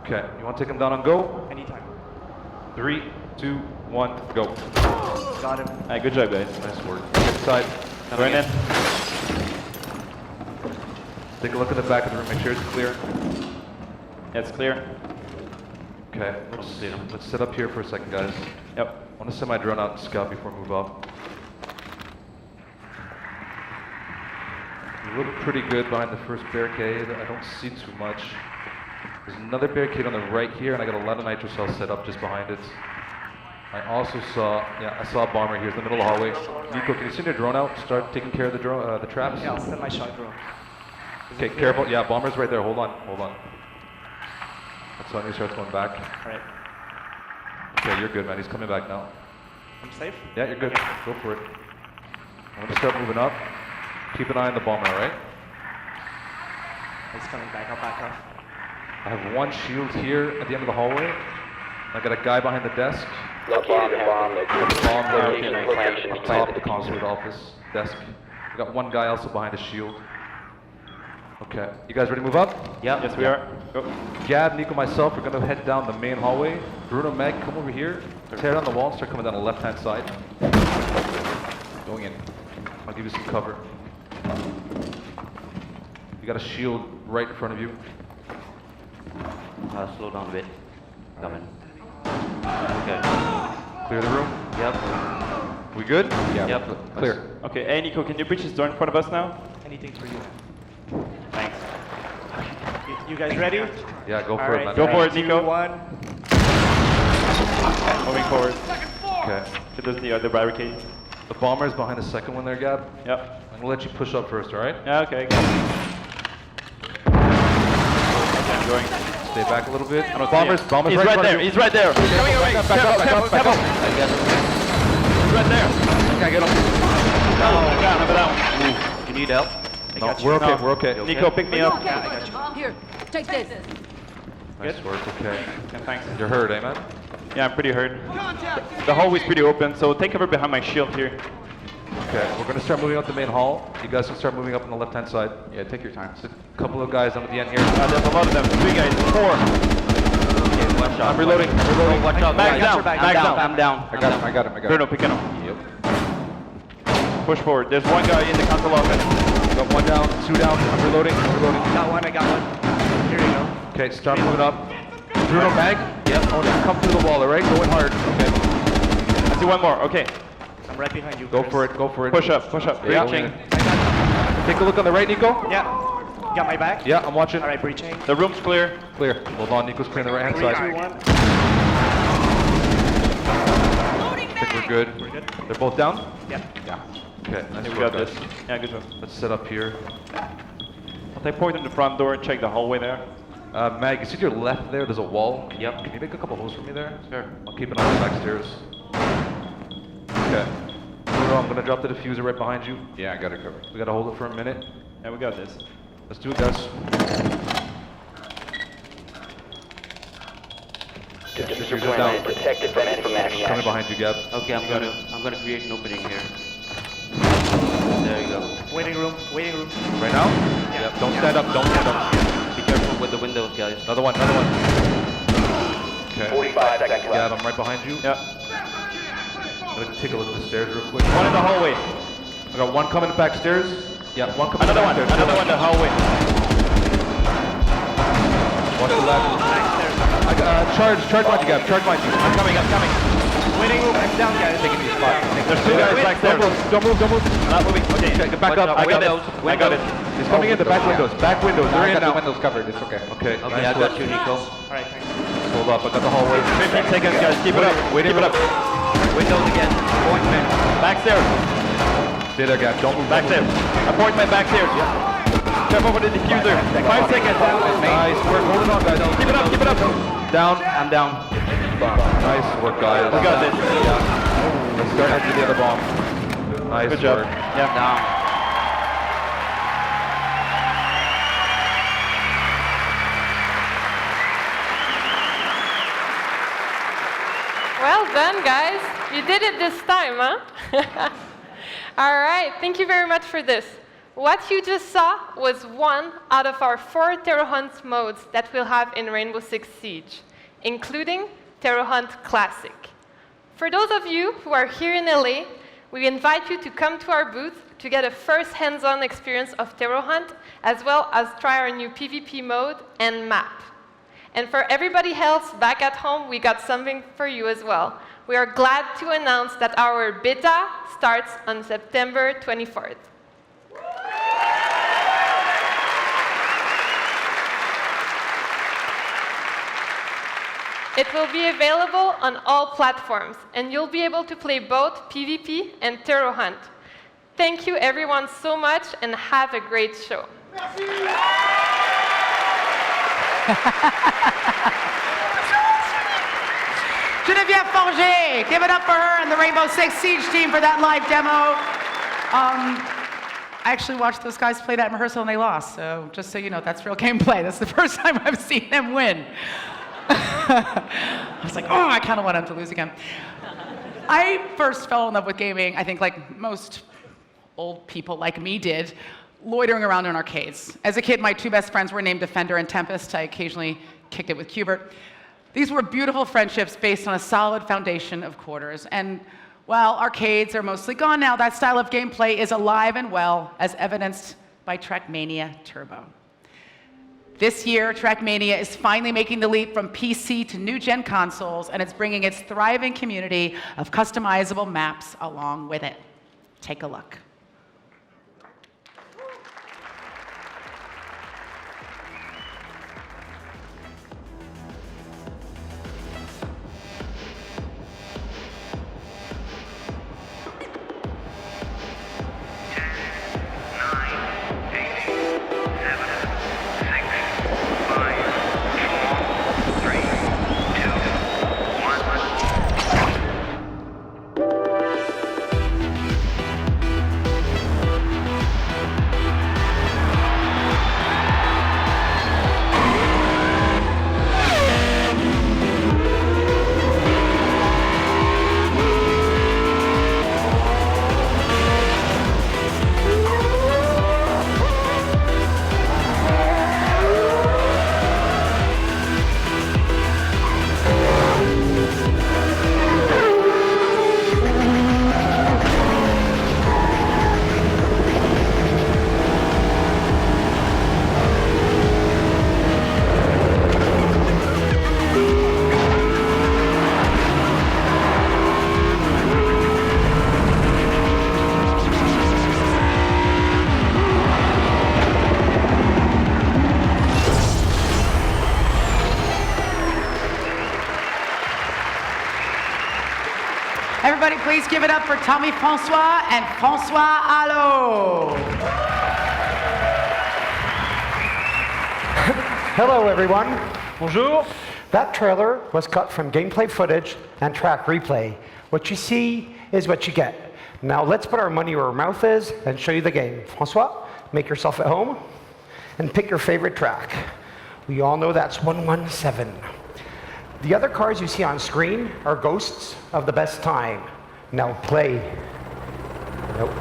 Okay, you want to take him down on go? Anytime. 3, 2, 1, go. Got him. All right, good job, guys. Nice work. Good side. Right in. Take a look at the back of the room, make sure it's clear. Yeah, it's clear. Okay, let's sit up here for a second, guys. Yep. I want to send my drone out and scout before we move up. We look pretty good behind the first barricade. I don't see too much. There's another barricade on the right here, and I got a lot of nitro cells set up just behind it. I also saw, I saw a bomber here in the middle of the hallway. Nico, can you send your drone out? Start taking care of the drone, the traps. Yeah, I'll send my shock drone. Okay, careful. Yeah, bomber's right there. Hold on. That's when he starts going back. All right. Okay, you're good, man. He's coming back now. I'm safe? Yeah, you're good. Go for it. I'm gonna start moving up. Keep an eye on the bomber, all right? He's coming back. I'll back off. I have one shield here at the end of the hallway. I got a guy behind the desk. Located a bomb there on top of the consulate office desk. I got one guy also behind a shield. Okay, you guys ready to move up? Yeah. Yes, we are. Go. Gab, Nico, myself, we're gonna head down the main hallway. Bruno, Meg, come over here. Tear down the wall and start coming down the left-hand side. Going in. I'll give you some cover. You got a shield right in front of you. Slow down a bit. Coming. Okay. Clear the room? Yep. We good? Yeah. Yep. Clear. Okay, hey Nico, can you breach this door in front of us now? Anything for you. Thanks. You guys ready? Yeah, go for All it, right, man. Go for it, Nico. 2, 1. Moving forward. Okay. To the other barricade. The bomber's behind the second one there, Gab. Yep. I'm gonna let you push up first, all right? Yeah, okay. I'm going. Stay back a little bit. Bomber's Bomber's right in front there. of you. He's right there. Back up. He's right there. Okay, get him. Number down. You need help? No, we're okay. Nico, pick me up. Okay, here, take this. Nice work, okay. Yeah, thanks. You're hurt, eh, man? Yeah, I'm pretty hurt. The hallway's pretty open, so take cover behind my shield here. Okay, we're gonna start moving up the main hall. You guys can start moving up on the left-hand side. Yeah, take your time. There's a couple of guys down at the end here. There's a lot of them. 3 guys, 4. Okay, one shot. I'm reloading. Watch out. Back down. I'm down. I'm down. I got him. Bruno, pick him up. Yep. Push forward. There's one guy in the console office. Got 1 down, 2 down. I'm reloading. I got one. Here you go. Okay, start moving up. Bruno, bag? Yep. Oh, come through the wall, all right? Going hard. Okay. I see one more. Okay. I'm right behind you. Go Chris. for it. Push up. Yeah. Breaching. Take a look on the right, Nico. Yeah. Got my back? Yeah, I'm watching. All right, breaching. The room's clear. Clear. Hold on, Nico's clearing the right-hand 3, side. 2, 1. I think we're good. We're good. They're both down? Yeah. Okay, nice We work, got guys. this. Yeah, good job. Let's set up here. I'll take point in the front door and check the hallway there. Mag, you see to your left there, there's a wall? Yep. Can you make a couple holes for me there? Sure. I'll keep an eye on the back stairs. Okay. Bruno, I'm gonna drop the diffuser right behind you. Yeah, I got it covered. We gotta hold it for a minute. Yeah, we got this. Let's do it, guys. Diffuser down. Protected from enemy action. Coming behind you, Gab. Okay, I'm gonna create an opening here. There you go. Waiting room. Right now? Yeah. Yep. Don't stand up. Be careful with the windows, guys. Another one. Okay. 45 seconds Gab, left. I'm right behind you. Yeah. Let's take a look at the stairs real quick. One in the hallway. I got one coming back stairs. Yeah, one coming Another back one. stairs. Another one in the hallway. Watch the left. I got, charge behind you, Gab. Charge behind you. I'm coming. Waiting room. I'm down, guys. Taking these spots. There's 2 guys back there. Don't move. Not moving. Okay. Get back up. I got it. He's coming in the back windows. Back windows. They're in now. The windows covered. It's okay. Okay. Okay, I got you, Nico. All right, thanks. Hold up. I got the hallway. 15 seconds, guys. Keep it up. Wait. Keep it up. Windows again. Appointment. Back stairs. Stay there, Gab. Don't move. Back stairs. Appointment back stairs. Careful with the diffuser. 5 seconds. Nice work. Hold it on, guys. Keep it up. Down. I'm down. Nice work, guys. We got this. Let's start after the other bomb. Nice Good job. work. Yeah. Down. Well done, guys. You did it this time, huh? All right, thank you very much for this. What you just saw was one out of our 4 Terror Hunt modes that we'll have in Rainbow Six Siege, including Terror Hunt Classic. For those of you who are here in LA, we invite you to come to our booth to get a first hands-on experience of Terror Hunt, as well as try our new PvP mode and map. And for everybody else back at home, we got something for you as well. We are glad to announce that our beta starts on September 24th. It will be available on all platforms, and you'll be able to play both PvP and Terror Hunt. Thank you everyone so much, and have a great show. Geneviève Forger, give it up for her and the Rainbow Six Siege team for that live demo. I actually watched those guys play that in rehearsal and they lost, so just so you know, that's real gameplay. That's the first time I've seen them win. I was like, oh, I kind of want them to lose again. I first fell in love with gaming, I think like most old people like me did, loitering around in arcades. As a kid, my 2 best friends were named Defender and Tempest. I occasionally kicked it with Cubert. These were beautiful friendships based on a solid foundation of quarters. And while arcades are mostly gone now, that style of gameplay is alive and well, as evidenced by Trackmania Turbo. This year, Trackmania is finally making the leap from PC to new-gen consoles, and it's bringing its thriving community of customizable maps along with it. Take a look. Everybody, please give it up for Tommy Francois and Francois Allo. Hello, everyone. Bonjour. That trailer was cut from gameplay footage and track replay. What you see is what you get. Now let's put our money where our mouth is and show you the game. Francois, make yourself at home and pick your favorite track. We all know that's 117. The other cars you see on screen are ghosts of the best time. Now play. Nope.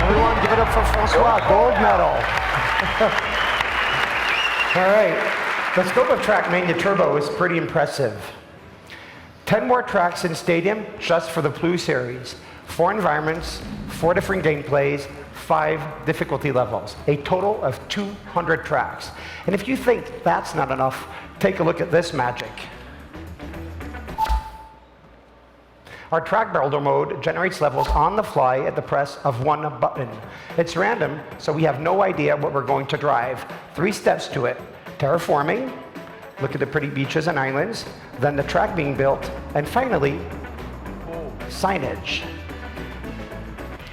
Everyone give it up for Francois, gold medal. All right, the scope of Trackmania Turbo is pretty impressive. 10 more tracks in Stadium just for the Blue Series. 4 environments, 4 different gameplays, 5 difficulty levels. A total of 200 tracks. And if you think that's not enough, take a look at this magic. Our track builder mode generates levels on the fly at the press of one button. It's random, so we have no idea what we're going to drive. 3 steps to it: terraforming, look at the pretty beaches and islands, then the track being built, and finally, signage.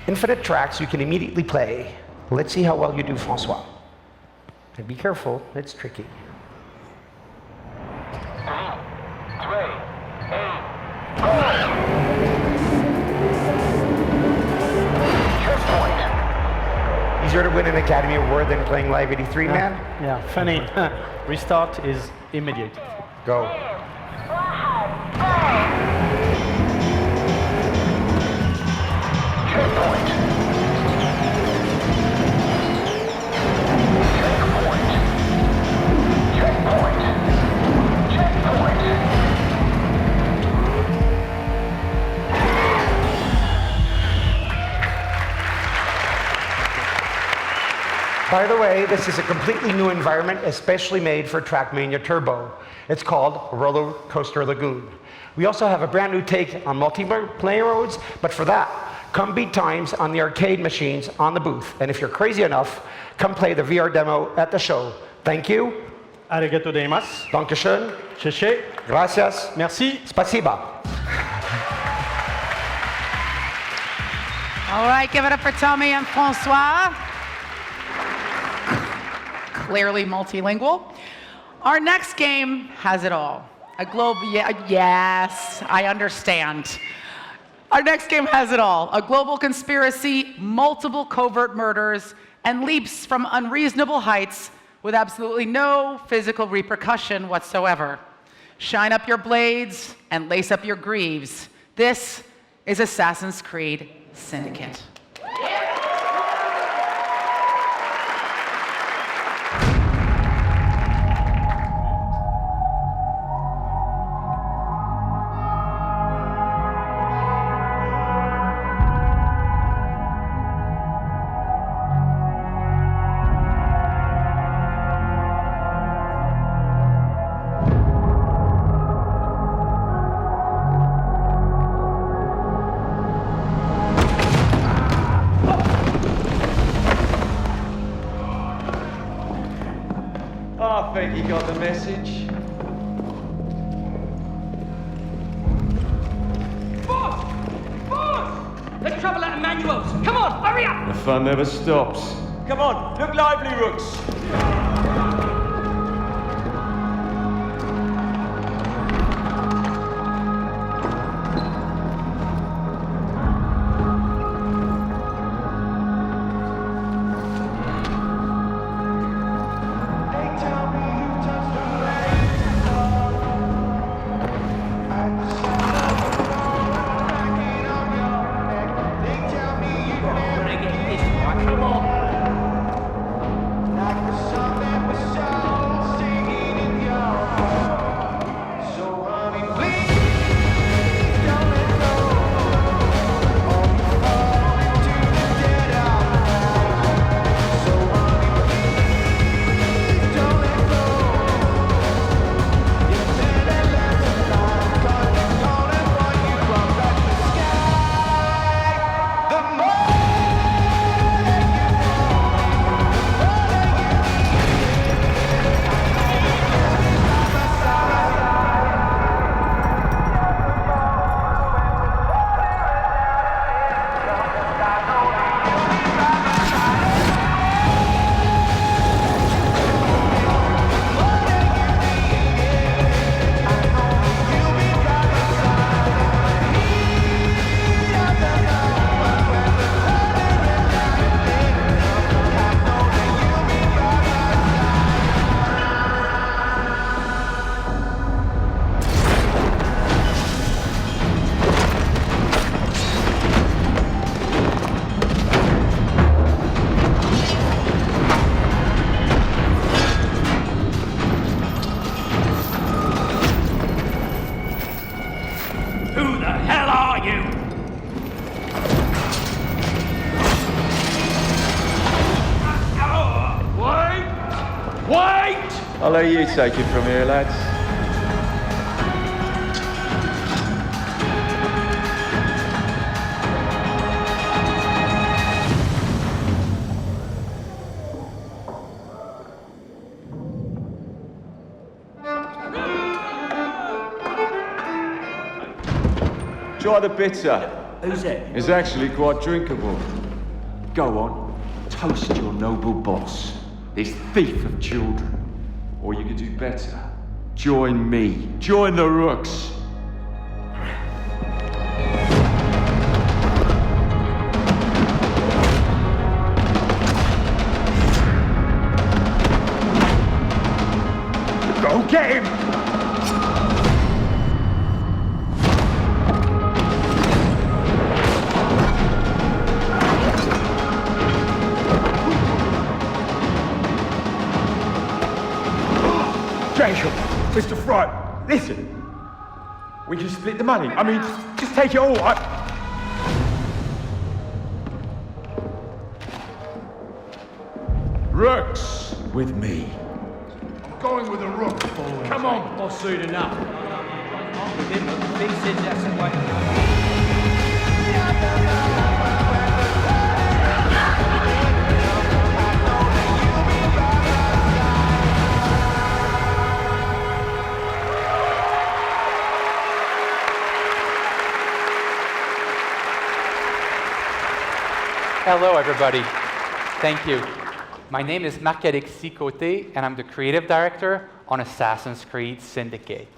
Infinite tracks you can immediately play. Let's see how well you do, Francois. And be careful, it's tricky. 3, 2, 1, go! Easier to win an Academy Award than playing Live 83, man? Yeah, funny. Restart is immediate. Go. By the way, this is a completely new environment, especially made for Trackmania Turbo. It's called Roller Coaster Lagoon. We also have a brand new take on multiplayer modes, but for that, come beat times on the arcade machines on the booth. And if you're crazy enough, come play the VR demo at the show. Thank you. Arigato gozaimasu. Dankeschön. Cheche. Gracias. Merci. Spasiba. All right, give it up for Tommy and Francois. Clearly multilingual. Our next game has it all. A globe, yes, I understand. Our next game has it all. A global conspiracy, multiple covert murders, and leaps from unreasonable heights with absolutely no physical repercussion whatsoever. Shine up your blades and lace up your greaves. This is Assassin's Creed Syndicate. I think you got the message. Boss! Boss! Let's travel out of manuals. Come on, hurry up! The fun never stops. Come on, look lively, Rooks. I'll let you take it from here, lads. Try the bitter. Who's it? It's actually quite drinkable. Go on, toast your noble boss, this thief of children. Or you could do better. Join me. Join the Rooks. Go get him! Jacob, Mr. Fry, listen. We can split the money. I mean, just take it all. Rooks with me. Going with a rook. Come on. Or soon enough. With him, the big says that's the way. Hello, everybody. Thank you. My name is Marc-Alexis Côté, and I'm the creative director on Assassin's Creed Syndicate.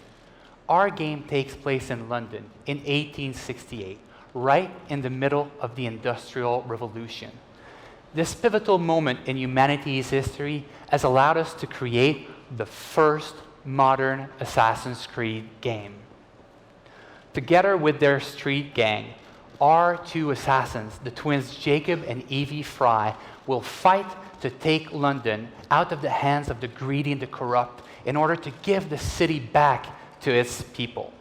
Our game takes place in London in 1868, right in the middle of the Industrial Revolution. This pivotal moment in humanity's history has allowed us to create the first modern Assassin's Creed game. Together with their street gang, our two assassins, the twins Jacob and Evie Fry, will fight to take London out of the hands of the greedy and the corrupt in order to give the city back to its people.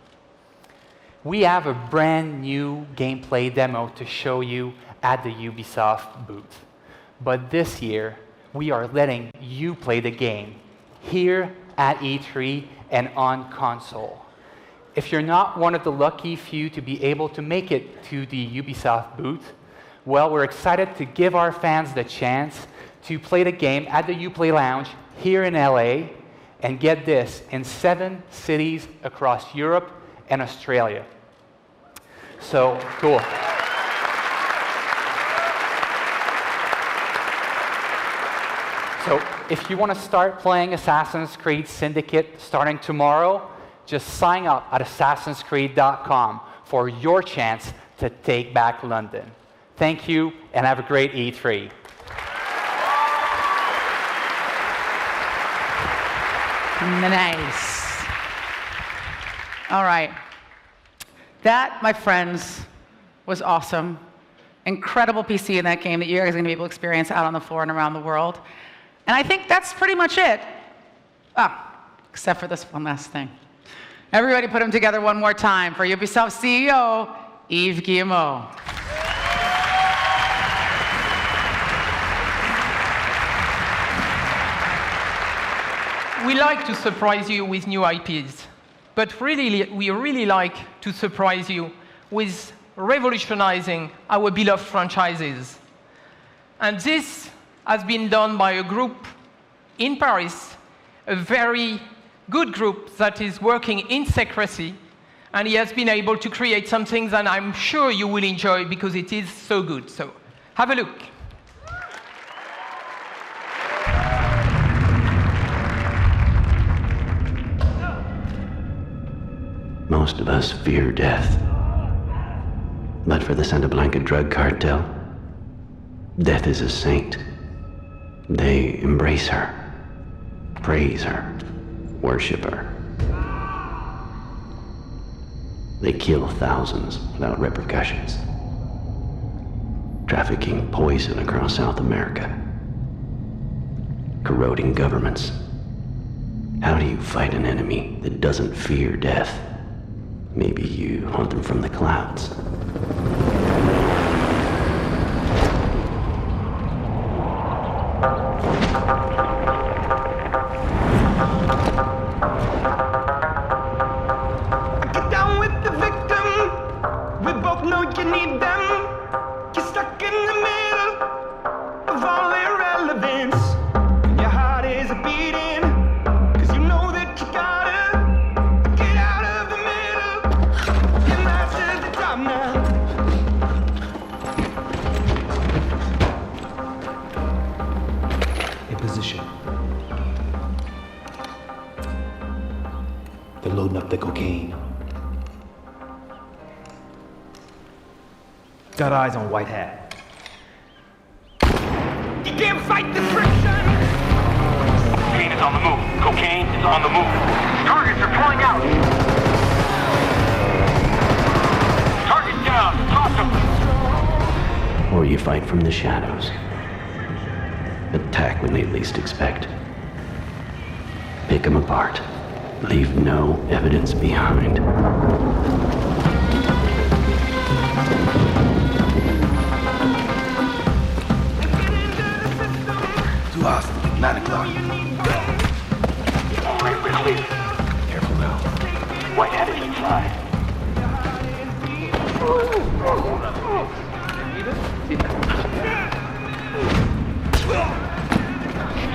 We have a brand new gameplay demo to show you at the Ubisoft booth. But this year, we are letting you play the game here at E3 and on console. If you're not one of the lucky few to be able to make it to the Ubisoft booth, well, we're excited to give our fans the chance to play the game at the Uplay Lounge here in LA, and get this, in 7 cities across Europe and Australia. So, cool. So, if you want to start playing Assassin's Creed Syndicate starting tomorrow, just sign up at assassinscreed.com for your chance to take back London. Thank you, and have a great E3. Nice. All right. That, my friends, was awesome. Incredible PC in that game that you guys are going to be able to experience out on the floor and around the world. And I think that's pretty much it. Except for this one last thing. Everybody put them together one more time for Ubisoft CEO, Yves Guillemot. We like to surprise you with new IPs, but really, we really like to surprise you with revolutionizing our beloved franchises. And this has been done by a group in Paris, a very good group that is working in secrecy, and he has been able to create something that I'm sure you will enjoy because it is so good. So have a look. Most of us fear death. But for the Santa Blanca drug cartel, death is a saint. They embrace her, praise her, worship her. They kill thousands without repercussions, trafficking poison across South America, corroding governments. How do you fight an enemy that doesn't fear death? Maybe you hunt them from the clouds. Get down with the victim. We both know you need them. You're stuck in the middle of all irrelevance. Your heart is beating, 'cause you know that you gotta get out of the middle. You mastered the top but the cocaine. Got eyes on White Hat. You can't fight the friction! Cocaine is on the move. Cocaine is on the move. Targets are pulling out. Target down. Toss them. Or you fight from the shadows. Attack when they least expect. Pick them apart. Leave no evidence behind. Too hostile. 9 o'clock. All right, we're clear. Careful now. White Hat is inside.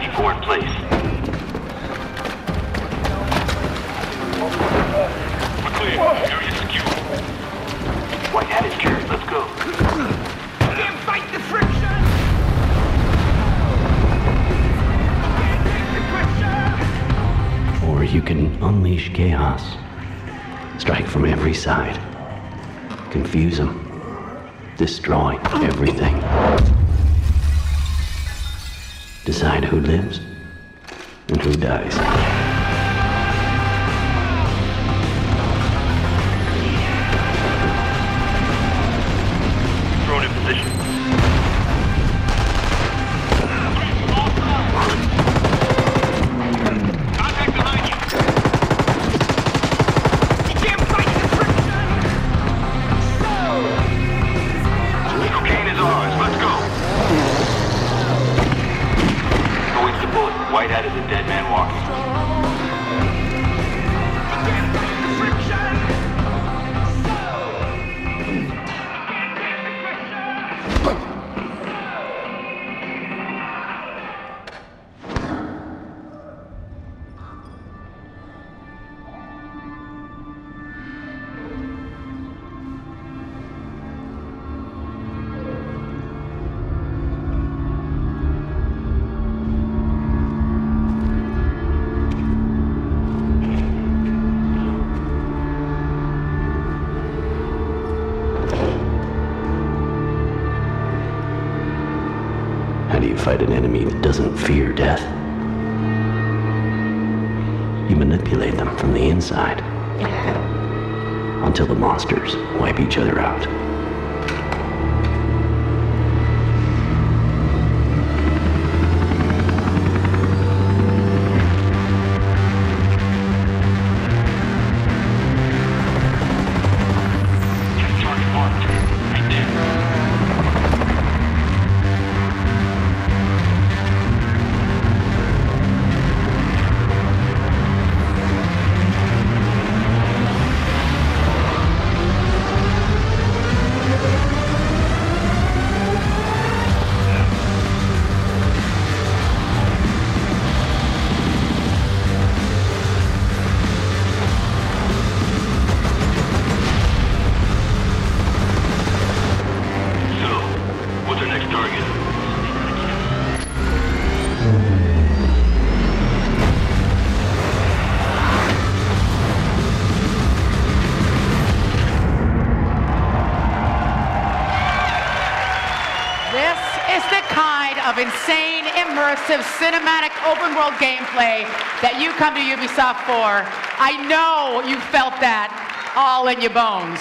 C4 in place. We're clear. Area secure. White Hat is cured. Let's go. Can't fight the friction! Or you can unleash chaos. Strike from every side. Confuse them. Destroy everything. Decide who lives and who dies. Drone in position. Contact behind you. You can't fight the friction! Cocaine is ours. Let's go. Going to the bullet. White Hat is a dead man walking. You can't fight the friction! How do you fight an enemy that doesn't fear death? You manipulate them from the inside until the monsters wipe each other out. Target marked. Right there. So, what's our next target? This is the kind of insane, immersive, cinematic, open-world gameplay that you come to Ubisoft for. I know you felt that all in your bones.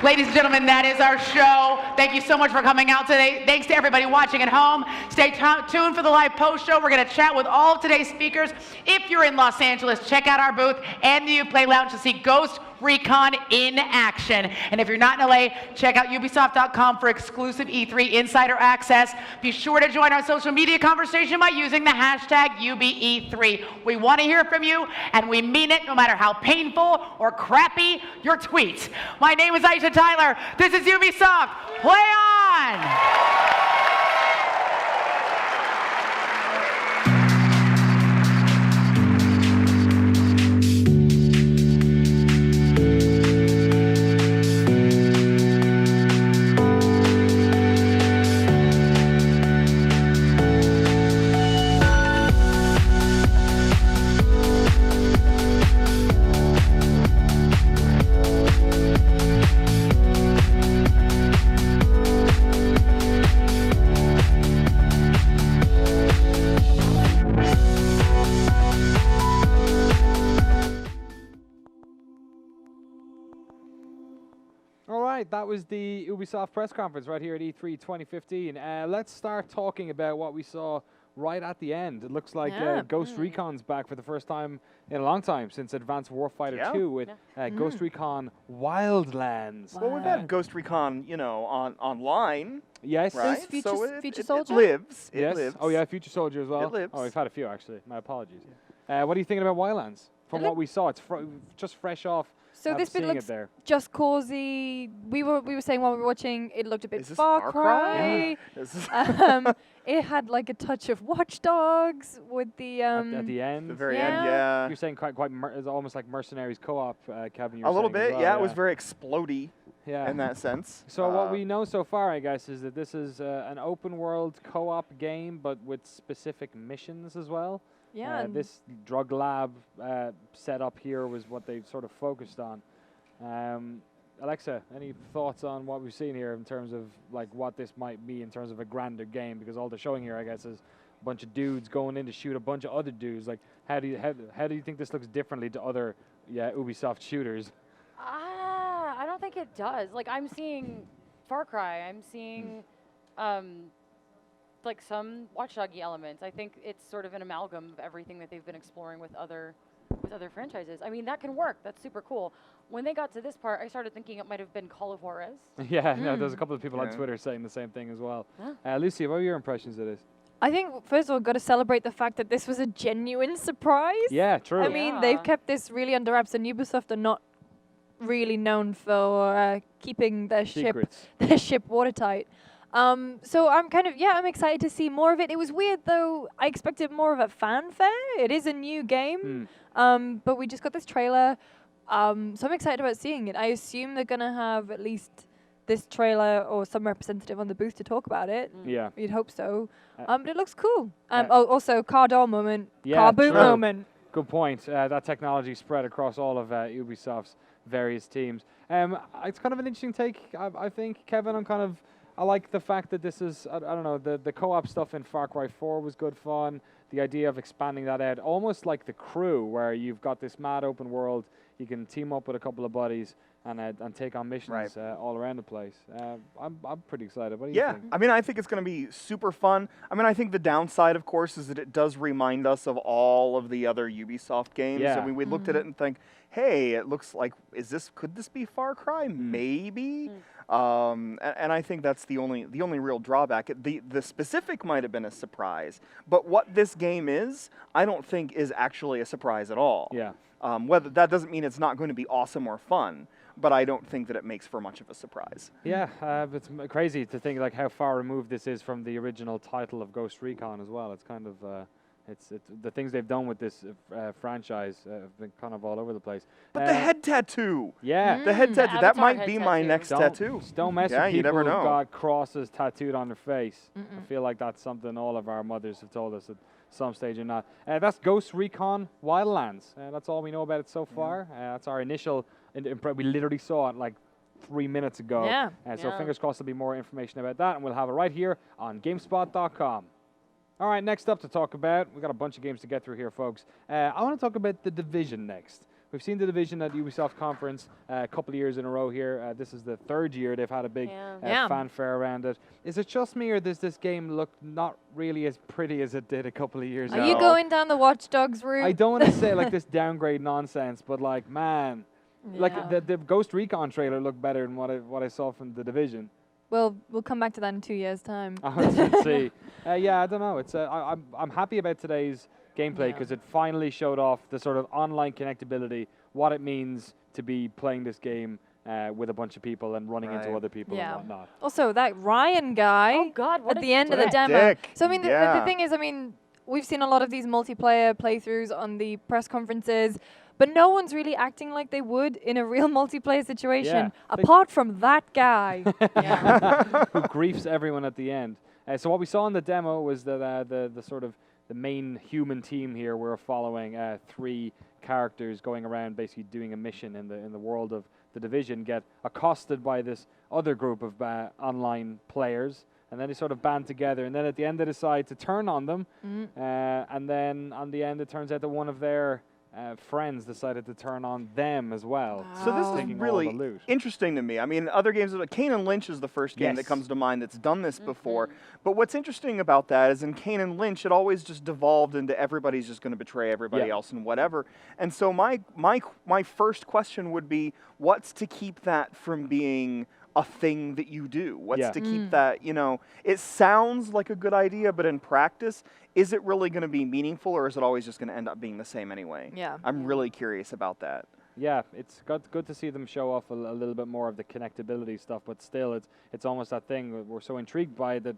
Ladies and gentlemen, that is our show. Thank you so much for coming out today. Thanks to everybody watching at home. Stay tuned for the live post show. We're going to chat with all of today's speakers. If you're in Los Angeles, check out our booth and the Uplay Lounge to see Ghost Recon in action. And if you're not in LA, check out Ubisoft.com for exclusive E3 insider access. Be sure to join our social media conversation by using the hashtag UBE3. We want to hear from you, and we mean it no matter how painful or crappy your tweets. My name is Aisha Tyler. This is Ubisoft. Play on! All right, that was the Ubisoft Press Conference right here at E3 2015. Let's start talking about what we saw right at the end. It looks like Ghost Recon's back for the first time in a long time since Advanced Warfighter 2 with Ghost Recon Wildlands. Well, we've had Ghost Recon, you know, online. Yes. Right? Future It Soldier? lives. It Yes. lives. Oh, yeah, Future Soldier as well. It lives. Oh, we've had a few, actually. My apologies. What are you thinking about Wildlands? From what we saw, it's just fresh off. So this bit seeing looks it there. just causey. We were saying while we were watching, it looked a bit Is this Far Cry. Yeah. Is this It had like a touch of Watch Dogs with the At the end. the very end, yeah. You're saying it's almost like Mercenaries co-op, Kevin. You were A little saying as bit, well, yeah. It was very explodey Yeah. in that sense. So what we know so far, I guess, is that this is an open world co-op game, but with specific missions as well. Yeah. and This drug lab setup here was what they sort of focused on. Alexa, any thoughts on what we've seen here in terms of like what this might be in terms of a grander game? Because all they're showing here, I guess, is a bunch of dudes going in to shoot a bunch of other dudes. Like, how do you think this looks differently to other Ubisoft shooters? I don't think it does. Like, I'm seeing Far Cry. I'm seeing like some Watch Dogs elements. I think it's sort of an amalgam of everything that they've been exploring with other franchises. I mean, that can work. That's super cool. When they got to this part, I started thinking it might have been Call of Juarez. Yeah, no, there's a couple of people on Twitter saying the same thing as well. Lucy, what are your impressions of this? I think, first of all, got to celebrate the fact that this was a genuine surprise. Yeah, true. I mean, they've kept this really under wraps, and Ubisoft are not really known for keeping their ship watertight. So I'm I'm excited to see more of it. It was weird, though. I expected more of a fanfare. It is a new game, but we just got this trailer. So I'm excited about seeing it. I assume they're going to have at least this trailer or some representative on the booth to talk about it. Yeah. You'd hope so. But it looks cool. Also, car door moment, Yeah, car boot true. moment. Good point. That technology spread across all of Ubisoft's various teams. It's kind of an interesting take, I think, Kevin. I like the fact that this is, I don't know, the co-op stuff in Far Cry 4 was good fun. The idea of expanding that out, almost like The Crew, where you've got this mad open world, you can team up with a couple of buddies and take on missions all around the place. I'm pretty excited. What do you think? I mean, I think it's going to be super fun. I mean, I think the downside, of course, is that it does remind us of all of the other Ubisoft games. Yeah. I mean, we looked at it and think, hey, it looks like, could this be Far Cry? Maybe. And I think that's the only real drawback. The specific might have been a surprise, but what this game is, I don't think is actually a surprise at all. Yeah. Whether that doesn't mean it's not going to be awesome or fun, but I don't think that it makes for much of a surprise. Yeah, it's crazy to think like how far removed this is from the original title of Ghost Recon as well. It's kind of it's the things they've done with this franchise have been kind of all over the place. But the head tattoo. Yeah. The head tattoo. That might be my next Don't tattoo. mess Yeah, with you people never who've know. got crosses tattooed on their face. I feel like that's something all of our mothers have told us at some stage or not. That's Ghost Recon Wildlands. That's all we know about it so far. That's our initial. We literally saw it like 3 minutes ago. Yeah. So fingers crossed there'll be more information about that, and we'll have it right here on GameSpot.com. All right, next up to talk about, we've got a bunch of games to get through here, folks. I want to talk about The Division next. We've seen The Division at Ubisoft Conference a couple of years in a row here. This is the third year they've had a big fanfare around it. Is it just me, or does this game look not really as pretty as it did a couple of years ago? Are you going down the Watch Dogs route? I don't want to say like this downgrade nonsense, but like, man, like the Ghost Recon trailer looked better than what I saw from The Division. Well, we'll come back to that in 2 years' time. Let's see. I don't know. It's I'm happy about today's gameplay because it finally showed off the sort of online connectability, what it means to be playing this game with a bunch of people and running into other people and whatnot. Also, that Ryan guy at the end of the demo. So, I mean, the thing is, I mean, we've seen a lot of these multiplayer playthroughs on the press conferences, but no one's really acting like they would in a real multiplayer situation, apart from that guy. Who griefs everyone at the end. So what we saw in the demo was that the sort of the main human team here, we're following 3 characters going around basically doing a mission in the world of The Division, get accosted by this other group of online players, and then they sort of band together, and then at the end they decide to turn on them, and then on the end it turns out that one of their friends decided to turn on them as well. So this is taking all the really loot. interesting to me. I mean, other games, Kane and Lynch is the first game that Yes. comes to mind that's done this before. But what's interesting about that is in Kane and Lynch, it always just devolved into everybody's just going to betray everybody Yeah. else and whatever. And so my first question would be, what's to keep that from being a thing that you do? What's to keep that, you know, it sounds like a good idea, but in practice, is it really going to be meaningful, or is it always just going to end up being the same anyway? Yeah. I'm really curious about that. Yeah, it's good to see them show off a little bit more of the connectability stuff, but still, it's almost that thing we're so intrigued by that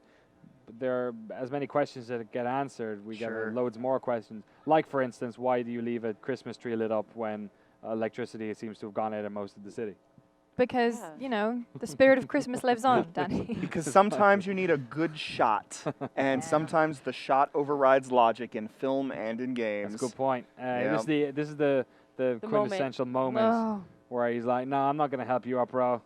there are as many questions that get answered. We get loads more questions. Like, for instance, why do you leave a Christmas tree lit up when electricity seems to have gone out of most of the city? Because, you know, the spirit of Christmas lives on, Danny. Because sometimes you need a good shot, and sometimes the shot overrides logic in film and in games. That's a good point. Yeah. This is the quintessential moment where he's like, "No, I'm not going to help you up, bro.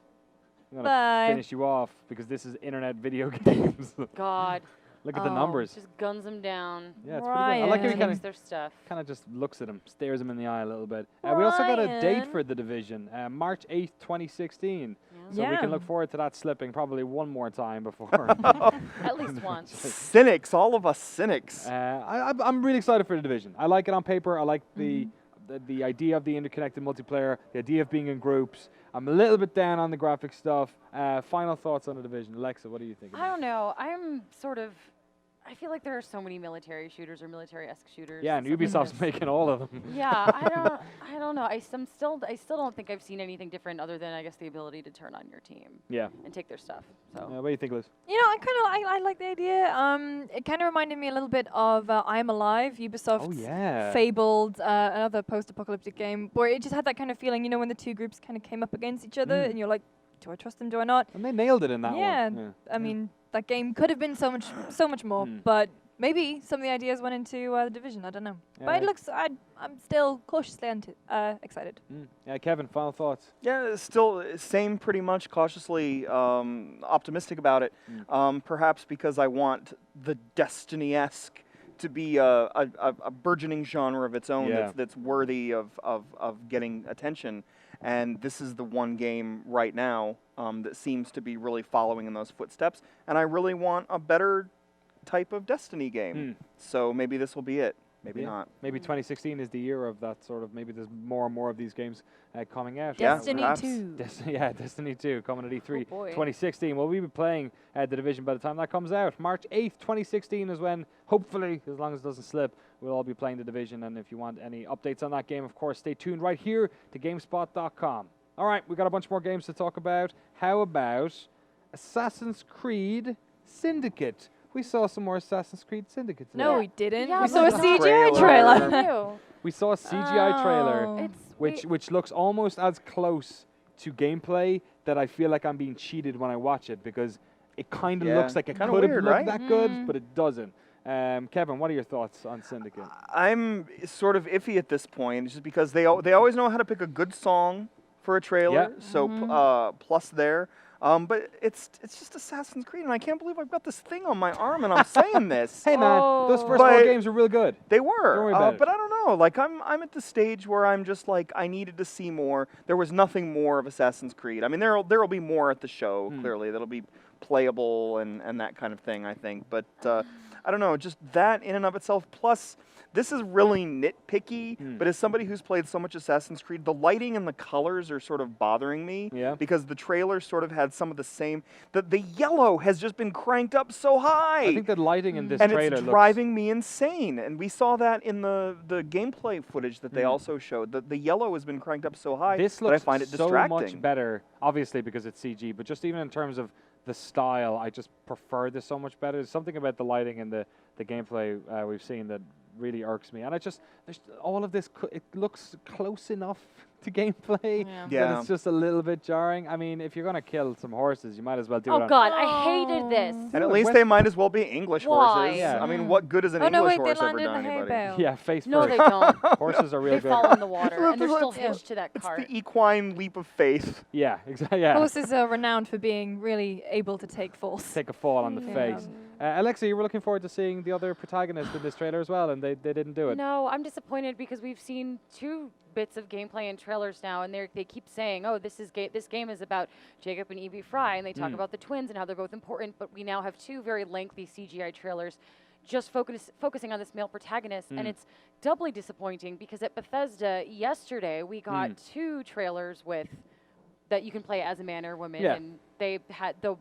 I'm going to finish you off because this is internet video games." God. Look at the numbers. Just guns them down. Yeah, it's pretty good. I like how he takes their stuff. kind of just looks at him, stares him in the eye a little bit. We also got a date for The Division, March 8th, 2016. So we can look forward to that slipping probably one more time before. At least once. Cynics, all of us cynics. I'm really excited for The Division. I like it on paper. I like the idea of the interconnected multiplayer, the idea of being in groups. I'm a little bit down on the graphic stuff. Final thoughts on The Division. Alexa, what do you think? I don't know. I feel like there are so many military shooters or military-esque shooters. Yeah, and Ubisoft's making all of them. Yeah, I don't know. I still don't think I've seen anything different other than, I guess, the ability to turn on your team. Yeah. And take their stuff. So. What do you think, Liz? You know, I like the idea. It kind of reminded me a little bit of I Am Alive, Ubisoft's fabled another post-apocalyptic game, where it just had that kind of feeling, you know, when the two groups kind of came up against each other, and you're like, do I trust them? Do I not? And they nailed it in that one. Yeah, I mean, that game could have been so much more, but maybe some of the ideas went into The Division. I don't know, but it looks. I'm still cautiously excited. Kevin, final thoughts? Yeah, still same pretty much. Cautiously optimistic about it. Perhaps because I want the Destiny-esque to be a burgeoning genre of its own that's worthy of getting attention. And this is the one game right now that seems to be really following in those footsteps. And I really want a better type of Destiny game. So maybe this will be it. Maybe not. Maybe 2016 is the year of that sort of, maybe there's more and more of these games coming out. Destiny 2. Destiny 2 coming at E3 Oh boy. 2016. Well, we'll be playing The Division by the time that comes out. March 8th, 2016 is when, hopefully, as long as it doesn't slip, we'll all be playing The Division. And if you want any updates on that game, of course, stay tuned right here to GameSpot.com. All right, we got a bunch more games to talk about. How about Assassin's Creed Syndicate? We saw some more Assassin's Creed Syndicate today. No, we didn't. Yeah, we saw a but CGI trailer. We saw a CGI trailer, Oh. which looks almost as close to gameplay that I feel like I'm being cheated when I watch it, because it kind of looks like it Kinda could have weird, looked right? that good, but it doesn't. Kevin, what are your thoughts on Syndicate? I'm sort of iffy at this point, just because they always know how to pick a good song for a trailer. So plus there. But it's just Assassin's Creed, and I can't believe I've got this thing on my arm, and I'm saying this. Hey man, those first four games were real good. They Don't were, worry about it. but I don't know. Like I'm at the stage where I'm just like I needed to see more. There was nothing more of Assassin's Creed. I mean, there'll be more at the show. Clearly, that'll be playable and that kind of thing. I think, but I don't know. Just that in and of itself. Plus, this is really nitpicky, but as somebody who's played so much Assassin's Creed, the lighting and the colors are sort of bothering me. Because the trailer sort of had some of the same. The yellow has just been cranked up so high. I think the lighting in this and trailer it's driving me insane. And we saw that in the gameplay footage that they also showed. The yellow has been cranked up so high This that I looks find it so distracting. much better, obviously because it's CG, but just even in terms of the style, I just prefer this so much better. There's something about the lighting and the gameplay we've seen that really irks me. And there's all of this, it looks close enough to gameplay. Yeah. But it's just a little bit jarring. I mean, if you're going to kill some horses, you might as well do it Oh on... God, I hated this. And at least they might as well be English Why? horses. Yeah. I mean, what good has an Oh, no, English wait, they horse ever landed done in a hay anybody? bale. Yeah, face No, first. they don't. Horses are real They good. fall in the water, and they're still It's- hitched to that It's cart. the equine leap of faith. Yeah, exactly. Yeah. Horses are renowned for being really able to take falls. Take a fall on the Yeah. face. Alexa, you were looking forward to seeing the other protagonist in this trailer as well, and they didn't do it. No, I'm disappointed because we've seen 2 bits of gameplay and trailers now, and they keep saying, "Oh, this game is about Jacob and Evie Fry," and they talk about the twins and how they're both important. But we now have 2 very lengthy CGI trailers, just focusing on this male protagonist, and it's doubly disappointing because at Bethesda yesterday we got 2 trailers with that you can play as a man or a woman, and they had the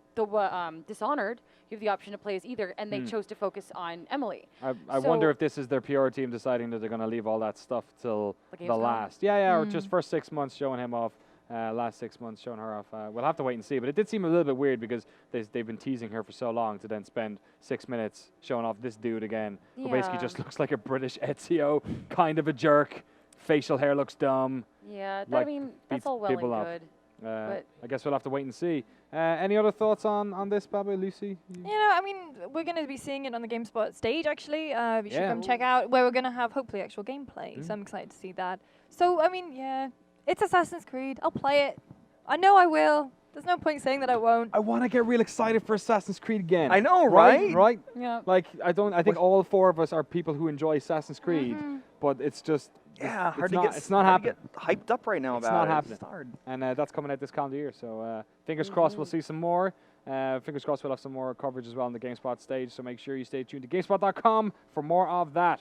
Dishonored. You have the option to play as either, and they chose to focus on Emily. I wonder if this is their PR team deciding that they're going to leave all that stuff till the last. Yeah, or just first 6 months showing him off, last 6 months showing her off. We'll have to wait and see, but it did seem a little bit weird because they've been teasing her for so long to then spend 6 minutes showing off this dude again, who basically just looks like a British Ezio, kind of a jerk, facial hair looks dumb. Yeah, like, I mean, that's beats all well and people up. good. I guess we'll have to wait and see. Any other thoughts on this, Babu, Lucy? You know, I mean, we're going to be seeing it on the GameSpot stage, actually. You should Yeah. come check out where we're going to have, hopefully, actual gameplay. So I'm excited to see that. So, I mean, yeah, it's Assassin's Creed. I'll play it. I know I will. There's no point saying that I won't. I want to get real excited for Assassin's Creed again. I know, right? Right? Yeah. Like, I think all 4 of us are people who enjoy Assassin's Creed, but it's just... Yeah, it's not hard to happening. get hyped up right now It's about not it. happening. It's hard. And that's coming out this calendar year. So fingers crossed we'll see some more. Fingers crossed we'll have some more coverage as well on the GameSpot stage. So make sure you stay tuned to GameSpot.com for more of that.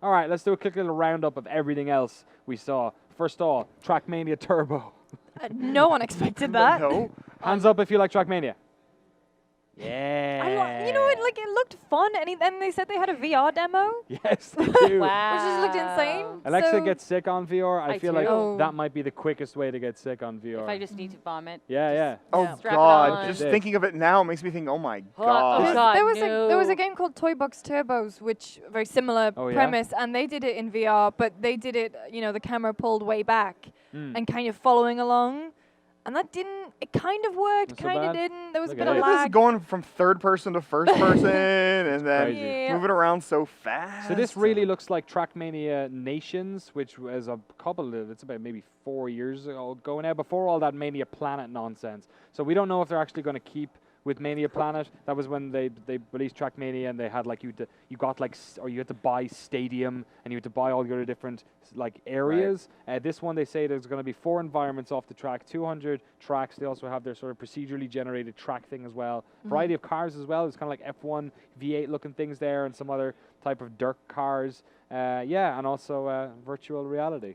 All right, let's do a quick little roundup of everything else we saw. First of all, Trackmania Turbo. No one expected that. No. Hands up if you like Trackmania. Yeah. You know what? Like, it looked fun, and then they said they had a VR demo, Yes, they do. Wow. which just looked insane. Alexa So- gets sick on VR. I I feel like do. that might be the quickest way to get sick on VR. If I just need to vomit. Yeah. Oh Strap it God! on. Just Yeah. thinking of it now makes me think, oh my Oh, God. God. There was no. a game called Toy Box Turbos, which very similar Oh, yeah? premise, and they did it in VR, but they did it, the camera pulled way back and kind of following along, and that didn't. It kind of worked, Not so kind of bad? didn't. There was Look a bit at of it. This is lag. going from third person to first person, and then crazy. Yeah. moving around so fast. So this really looks like Trackmania Nations, which was it's about maybe 4 years ago now, before all that Mania Planet nonsense. So we don't know if they're actually going to keep with Mania Planet. That was when they released Trackmania, and they had like you had to buy Stadium, and you had to buy all your different like areas. This one, they say there's going to be 4 environments off the track, 200 tracks. They also have their sort of procedurally generated track thing as well. Variety of cars as well. It's kind of like F1 V8 looking things there, and some other type of dirt cars. And also virtual reality.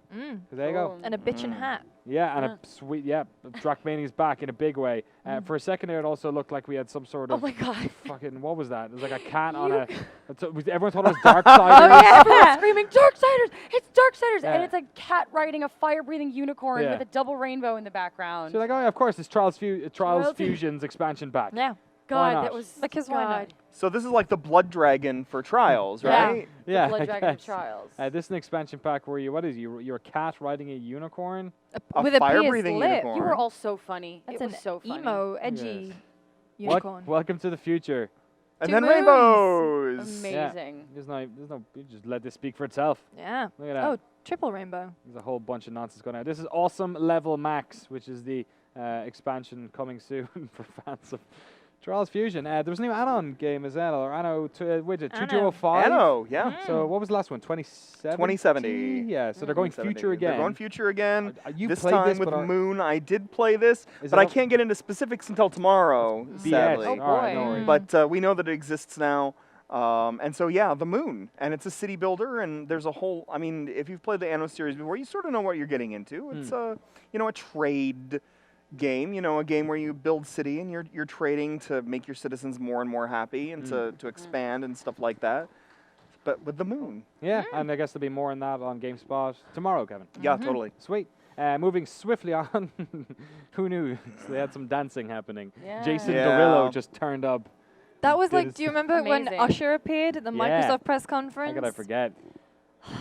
So there you go. And a bitchin' hat. Yeah, and a sweet, Trackmania's back in a big way. For a second there, it also looked like we had some sort of Oh my God. fucking, what was that? It was like a cat on a, everyone thought it was Darksiders. Oh yeah, everyone's screaming Darksiders! It's Darksiders! Yeah. And it's a cat riding a fire-breathing unicorn Yeah. with a double rainbow in the background. So you're like, oh yeah, of course, it's Trials Royalty. Fusion's expansion pack. Yeah. Why God, not? that was Because why not? God. So this is like the Blood Dragon for Trials, Yeah. right? Yeah, Blood I Dragon of guess. Trials. This is an expansion pack where you're a cat riding a unicorn. A With a fire-breathing PS lip. unicorn. You were all so funny. That's it was an so funny. emo, edgy unicorn. Welcome to the future. And Two then moons. rainbows. Amazing. You just let this speak for itself. Yeah. Look at that. Oh, triple rainbow. There's a whole bunch of nonsense going on. This is Awesome Level Max, which is the expansion coming soon for fans of Trials Fusion. There was a new add-on game as well, or Anno 2205. Anno, yeah. So what was the last one? 2070? 2070. Yeah, so they're going 2070. future again. They're going future again. You this played time this, with but Moon. I did play this, Is but it I up- can't get into specifics until tomorrow, sadly. Oh, All right, boy. no worries. But we know that it exists now. And so, yeah, the Moon. And it's a city builder, and there's a whole... I mean, if you've played the Anno series before, you sort of know what you're getting into. It's a trade game, a game where you build city and you're trading to make your citizens more and more happy and to expand and stuff like that. But with the Moon. Yeah, and I guess there'll be more on that on GameSpot tomorrow, Kevin. Yeah, totally. Sweet. Moving swiftly on. Who knew? So they had some dancing happening. Yeah. Jason Yeah. Derulo just turned up. That was Did like, his- do you remember when Amazing. Usher appeared at the Yeah. Microsoft press conference? How could I forget?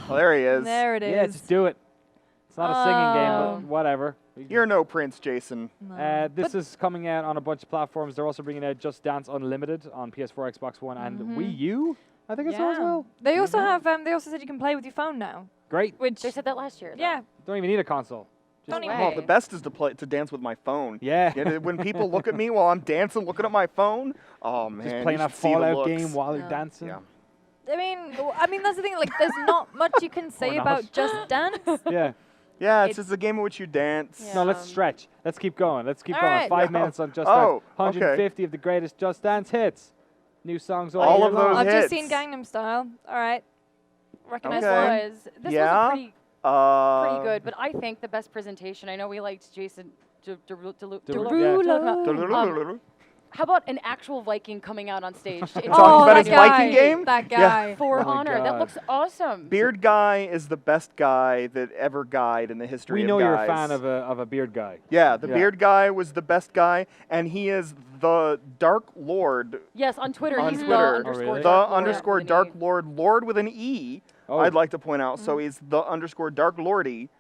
Well, there he is. There it is. Yeah, just do it. It's not a singing game, but whatever. You're no prince, Jason. This is coming out on a bunch of platforms. They're also bringing out Just Dance Unlimited on PS4, Xbox One, and Wii U. I think it's as well. They also have. They also said you can play with your phone now. Great. Which they said that last year. Yeah. Don't even need a console. Don't even. Well, the best is to dance with my phone. Yeah. When people look at me while I'm dancing, looking at my phone, oh man, Just playing you a should see the Fallout looks. game while you're dancing. Yeah. I mean, that's the thing. Like, there's not much you can say not. about Just Dance. Yeah. Yeah, it's just a game in which you dance. No, let's stretch. Let's keep going. Let's keep All going. right. 5 minutes on Just Dance. 150 of the greatest Just Dance hits. New songs all All year of those long. I've just seen Gangnam Style. All right. Recognize Okay. This Yeah. was pretty good, but I think the best presentation. I know we liked Jason Derulo. How about an actual Viking coming out on stage? Talking about his Viking game? That guy. For Oh my Honor. That God. looks awesome. Beard guy is the best guy that ever guyed in the history We of know guys. you're a fan of a beard guy. Yeah, the beard guy was the best guy, and he is the Dark Lord. Yes, on Twitter. On He's Twitter, the the underscore Dark Dark Lord, Lord with an E. I'd like to point out. So he's the underscore Dark Lordy.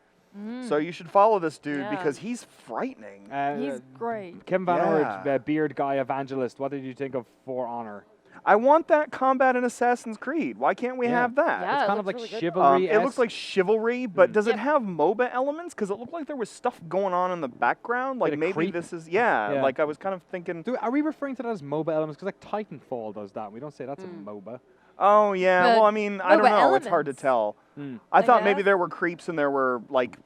So you should follow this dude because he's frightening. He's great. Kevin Van Ord, beard guy evangelist. What did you think of For Honor? I want that combat in Assassin's Creed. Why can't we have that? Yeah, it's it kind of looks like really good. chivalry. It looks like chivalry, but does it have MOBA elements? Because it looked like there was stuff going on in the background. Like Bit of maybe creep. this is Yeah. Like I was kind of thinking. Are we referring to that as MOBA elements? Because like Titanfall does that. We don't say that's a MOBA. Oh yeah. But Well, I mean, I don't MOBA know. It's hard to elements. tell. I thought maybe there were creeps and there were like,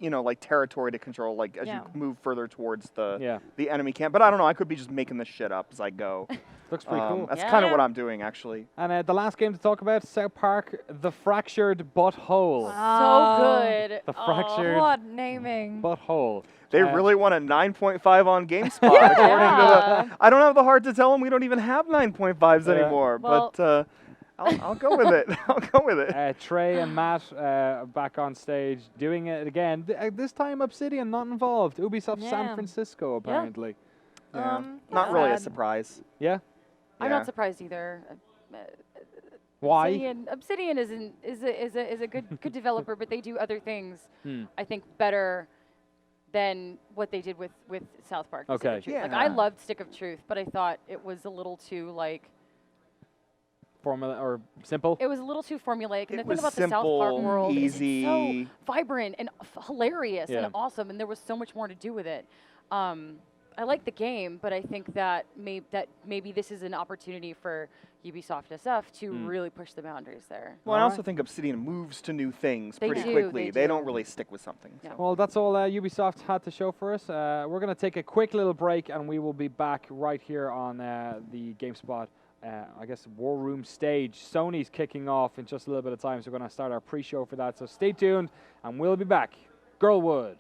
like territory to control, like as you move further towards the enemy camp. But I don't know. I could be just making this shit up as I go. Looks pretty cool. That's kind of what I'm doing, actually. And the last game to talk about, South Park, The Fractured Butthole. So good. The Fractured What naming? Butthole. They really want a 9.5 on GameSpot. According to I don't have the heart to tell them we don't even have 9.5s anymore. Well- but I'll go with it. I'll go with it. Trey and Matt back on stage doing it again. This time Obsidian not involved. Ubisoft San Francisco apparently. Not really a surprise. Yeah. I'm not surprised either. Why? Obsidian is a good developer, but they do other things. I think better than what they did with South Park. Okay. Stick of Truth. Like I loved Stick of Truth, but I thought it was a little too like. Formula or simple? It was a little too formulaic. And the thing was about the South Park simple, world easy. is it's so vibrant and hilarious Yeah. and awesome, and there was so much more to do with it. I like the game, but I think that maybe this is an opportunity for Ubisoft SF to really push the boundaries there. Well, I also think Obsidian moves to new things They pretty do, quickly. they They do. don't really stick with something. So. Well, that's all Ubisoft had to show for us. We're going to take a quick little break, and we will be back right here on the GameSpot, I guess, War Room stage. Sony's kicking off in just a little bit of time, so we're going to start our pre-show for that. So stay tuned, and we'll be back. Girlwood.